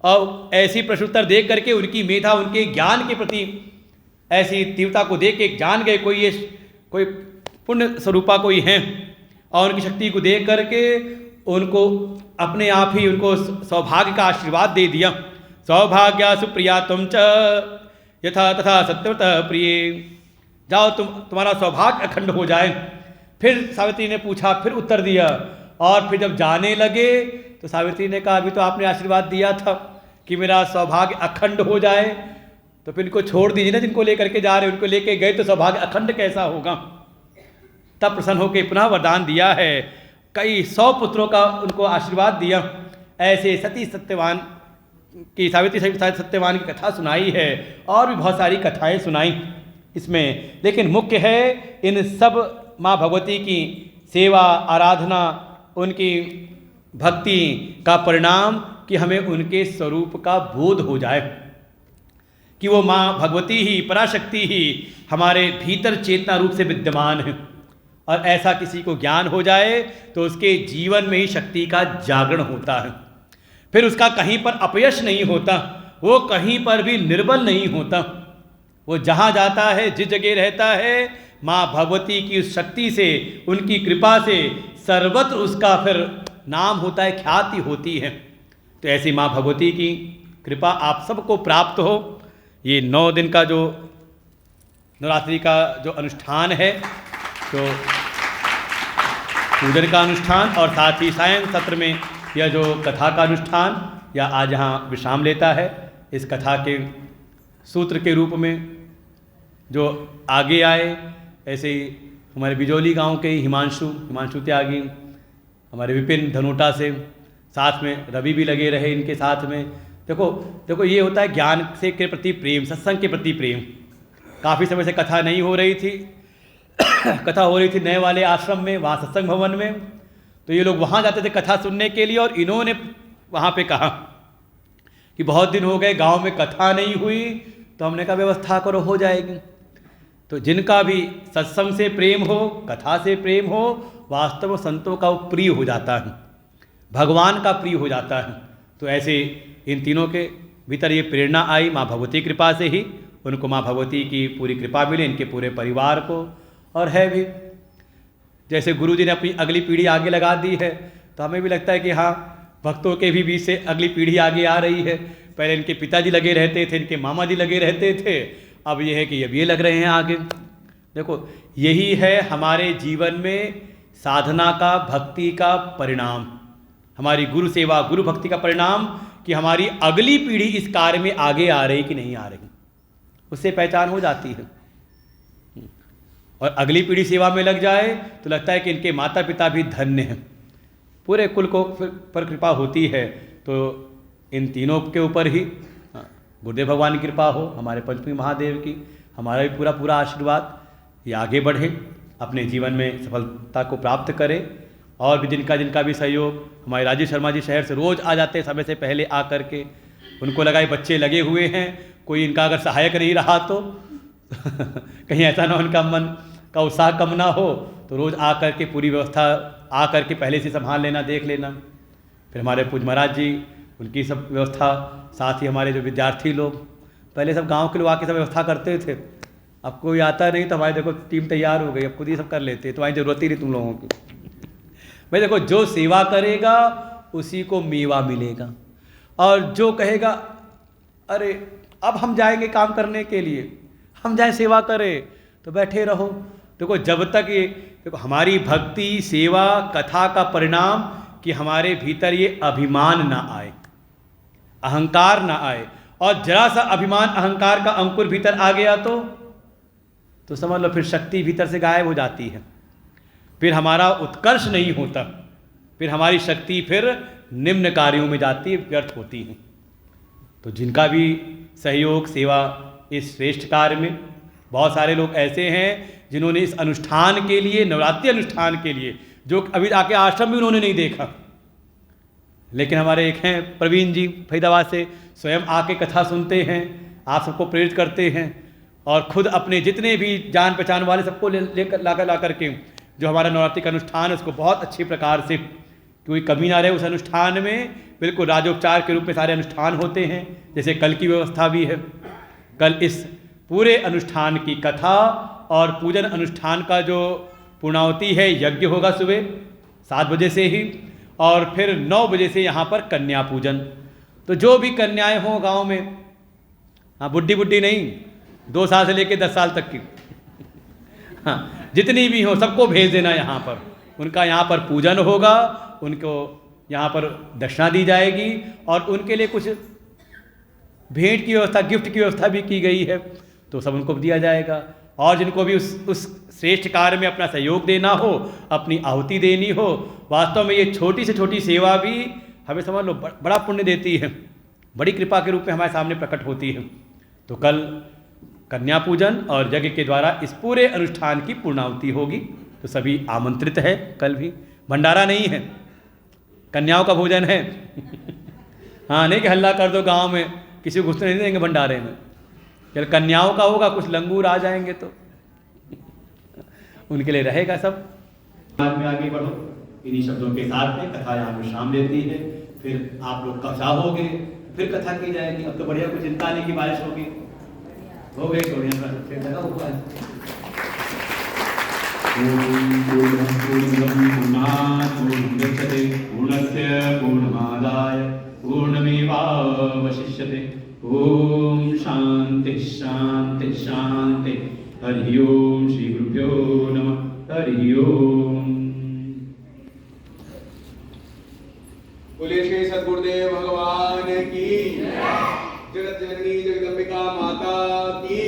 और ऐसी प्रश्न उत्तर देख करके उनकी मेधा, उनके ज्ञान के प्रति ऐसी तीव्रता को देख के जान गए कोई पुण्य स्वरूपा कोई हैं, और उनकी शक्ति को देख करके उनको अपने आप ही उनको सौभाग्य का आशीर्वाद दे दिया। सौभाग्य सुप्रिया तुम च यथा तथा सत्यवतः प्रिय, जाओ तुम्हारा सौभाग्य अखंड हो जाए। फिर सावित्री ने पूछा, फिर उत्तर दिया, और फिर जब जाने लगे तो सावित्री ने कहा, अभी तो आपने आशीर्वाद दिया था कि मेरा सौभाग्य अखंड हो जाए, तो फिर इनको छोड़ दीजिए ना, जिनको लेकर के जा रहे हैं, उनको लेके गए तो सौभाग्य अखंड कैसा होगा। तब प्रसन्न होकर पुनः वरदान दिया है, कई 100 पुत्रों का उनको आशीर्वाद दिया। ऐसे सती सत्यवान की, सावित्री सत्यवान की कथा सुनाई है, और भी बहुत सारी कथाएं सुनाई इसमें। लेकिन मुख्य है इन सब माँ भगवती की सेवा, आराधना, उनकी भक्ति का परिणाम कि हमें उनके स्वरूप का बोध हो जाए, कि वो माँ भगवती ही, पराशक्ति ही हमारे भीतर चेतना रूप से विद्यमान है। और ऐसा किसी को ज्ञान हो जाए तो उसके जीवन में ही शक्ति का जागरण होता है, फिर उसका कहीं पर अपयश नहीं होता, वो कहीं पर भी निर्बल नहीं होता। वो जहाँ जाता है, जिस जगह रहता है, माँ भगवती की उस शक्ति से, उनकी कृपा से सर्वत्र उसका फिर नाम होता है, ख्याति होती है। तो ऐसी माँ भगवती की कृपा आप सबको प्राप्त हो। ये 9 दिन का जो नवरात्रि का जो अनुष्ठान है, तो पूजन का अनुष्ठान और साथ ही सायं सत्र में यह जो कथा का अनुष्ठान या आज यहाँ विश्राम लेता है, इस कथा के सूत्र के रूप में जो आगे आए, ऐसे ही हमारे बिजौली गांव के हिमांशु त्यागी, हमारे विपिन धनोटा से, साथ में रवि भी लगे रहे इनके साथ में। देखो ये होता है ज्ञान से के प्रति प्रेम, सत्संग के प्रति प्रेम। काफ़ी समय से कथा नहीं हो रही थी, कथा हो रही थी नए वाले आश्रम में, वहाँ सत्संग भवन में, तो ये लोग वहाँ जाते थे कथा सुनने के लिए, और इन्होंने वहाँ पे कहा कि बहुत दिन हो गए गांव में कथा नहीं हुई, तो हमने कहा व्यवस्था करो, हो जाएगी। तो जिनका भी सत्संग से प्रेम हो, कथा से प्रेम हो, वास्तव में संतों का वो प्रिय हो जाता है, भगवान का प्रिय हो जाता है। तो ऐसे इन तीनों के भीतर ये प्रेरणा आई माँ भगवती कृपा से ही, उनको माँ भगवती की पूरी कृपा मिले, इनके पूरे परिवार को। और है भी, जैसे गुरु जी ने अपनी अगली पीढ़ी आगे लगा दी है, तो हमें भी लगता है कि हाँ, भक्तों के भी बीच से अगली पीढ़ी आगे आ रही है। पहले इनके पिताजी लगे रहते थे, इनके मामा जी लगे रहते थे, अब ये है कि अब ये लग रहे हैं आगे। देखो यही है हमारे जीवन में साधना का, भक्ति का परिणाम, हमारी गुरु सेवा, गुरु भक्ति का परिणाम, कि हमारी अगली पीढ़ी इस कार्य में आगे आ रही कि नहीं आ रही, उससे पहचान हो जाती है। और अगली पीढ़ी सेवा में लग जाए तो लगता है कि इनके माता पिता भी धन्य हैं, पूरे कुल को पर कृपा होती है। तो इन तीनों के ऊपर ही गुरुदेव भगवान की कृपा हो, हमारे पंचमी महादेव की, हमारा भी पूरा आशीर्वाद, ये आगे बढ़े, अपने जीवन में सफलता को प्राप्त करे। और भी जिनका भी सहयोग, हमारे राजीव शर्मा जी शहर से रोज़ आ जाते हैं समय से पहले आ कर के, उनको लगा बच्चे लगे हुए हैं, कोई इनका अगर सहायक नहीं रहा तो कहीं ऐसा ना उनका मन का उत्साह कम ना हो, तो रोज़ आकर के पूरी व्यवस्था आकर के पहले से संभाल लेना, देख लेना। फिर हमारे पूज महाराज जी, उनकी सब व्यवस्था, साथ ही हमारे जो विद्यार्थी लोग, पहले सब गांव के लोग आके सब व्यवस्था करते थे। अब कोई आता नहीं तो हमारी देखो टीम तैयार हो गई, अब खुद ही सब कर लेते हैं, तुम्हारी ज़रूरत ही नहीं तुम लोगों की। भाई देखो, जो सेवा करेगा उसी को मेवा मिलेगा, और जो कहेगा अरे अब हम जाएंगे काम करने के लिए, हम जाएं सेवा करें, तो बैठे रहो। देखो जब तक ये देखो हमारी भक्ति सेवा कथा का परिणाम कि हमारे भीतर ये अभिमान ना आए, अहंकार ना आए, और जरा सा अभिमान अहंकार का अंकुर भीतर आ गया तो समझ लो फिर शक्ति भीतर से गायब हो जाती है, फिर हमारा उत्कर्ष नहीं होता, फिर हमारी शक्ति फिर निम्न कार्यों में जाती है, व्यर्थ होती है। तो जिनका भी सहयोग सेवा इस श्रेष्ठ कार्य में, बहुत सारे लोग ऐसे हैं जिन्होंने इस अनुष्ठान के लिए, नवरात्रि अनुष्ठान के लिए, जो अभी आके आश्रम भी उन्होंने नहीं देखा, लेकिन हमारे एक हैं प्रवीण जी फरीदाबाद से, स्वयं आके कथा सुनते हैं, आप सबको प्रेरित करते हैं, और खुद अपने जितने भी जान पहचान वाले सबको लेकर ला करके जो हमारा नवरात्रि का अनुष्ठान है उसको बहुत अच्छी प्रकार से, कोई कमी ना रहे उस अनुष्ठान में, बिल्कुल राजोपचार के रूप में सारे अनुष्ठान होते हैं। जैसे कल की व्यवस्था भी है, कल इस पूरे अनुष्ठान की कथा और पूजन अनुष्ठान का जो पूर्णाहुति है, यज्ञ होगा सुबह 7 बजे से ही, और फिर 9 बजे से यहाँ पर कन्या पूजन। तो जो भी कन्याएं हों गांव में, हाँ बुड्ढी बुड्ढी नहीं, 2 साल से लेकर 10 साल तक की, हाँ जितनी भी हो सबको भेज देना यहाँ पर, उनका यहाँ पर पूजन होगा, उनको यहाँ पर दक्षिणा दी जाएगी, और उनके लिए कुछ भेंट की व्यवस्था, गिफ्ट की व्यवस्था भी की गई है, तो सब उनको दिया जाएगा। और जिनको भी उस श्रेष्ठ कार्य में अपना सहयोग देना हो, अपनी आहुति देनी हो, वास्तव में ये छोटी से छोटी सेवा भी हमें समझ लो बड़ा पुण्य देती है, बड़ी कृपा के रूप में हमारे सामने प्रकट होती है। तो कल कन्या पूजन और यज्ञ के द्वारा इस पूरे अनुष्ठान की पूर्णाहुति होगी, तो सभी आमंत्रित है। कल भी भंडारा नहीं है, कन्याओं का भोजन है। हाँ, नहीं कि हल्ला कर दो गांव में, किसी को घुसने नहीं देंगे भंडारे में, चल कन्याओं का होगा, कुछ लंगूर आ जाएंगे तो उनके लिए रहेगा सब। बाद में आगे बढ़ो, इन्हीं शब्दों के साथ में कथा यहाँ विश्राम लेती है, फिर आप लोग कथा होगे, फिर कथा की जाएगी। अब तो बढ़िया, कुछ चिंता नहीं की बारिश होगी, हो गई तो लगा हुआ है। पूर्णस्य पूर्णमादाय पूर्णमेवावशिष्यते। ओम शांति शांति शांति। हरि ओम। श्री गुरुभ्यो नमः। हरि ओम।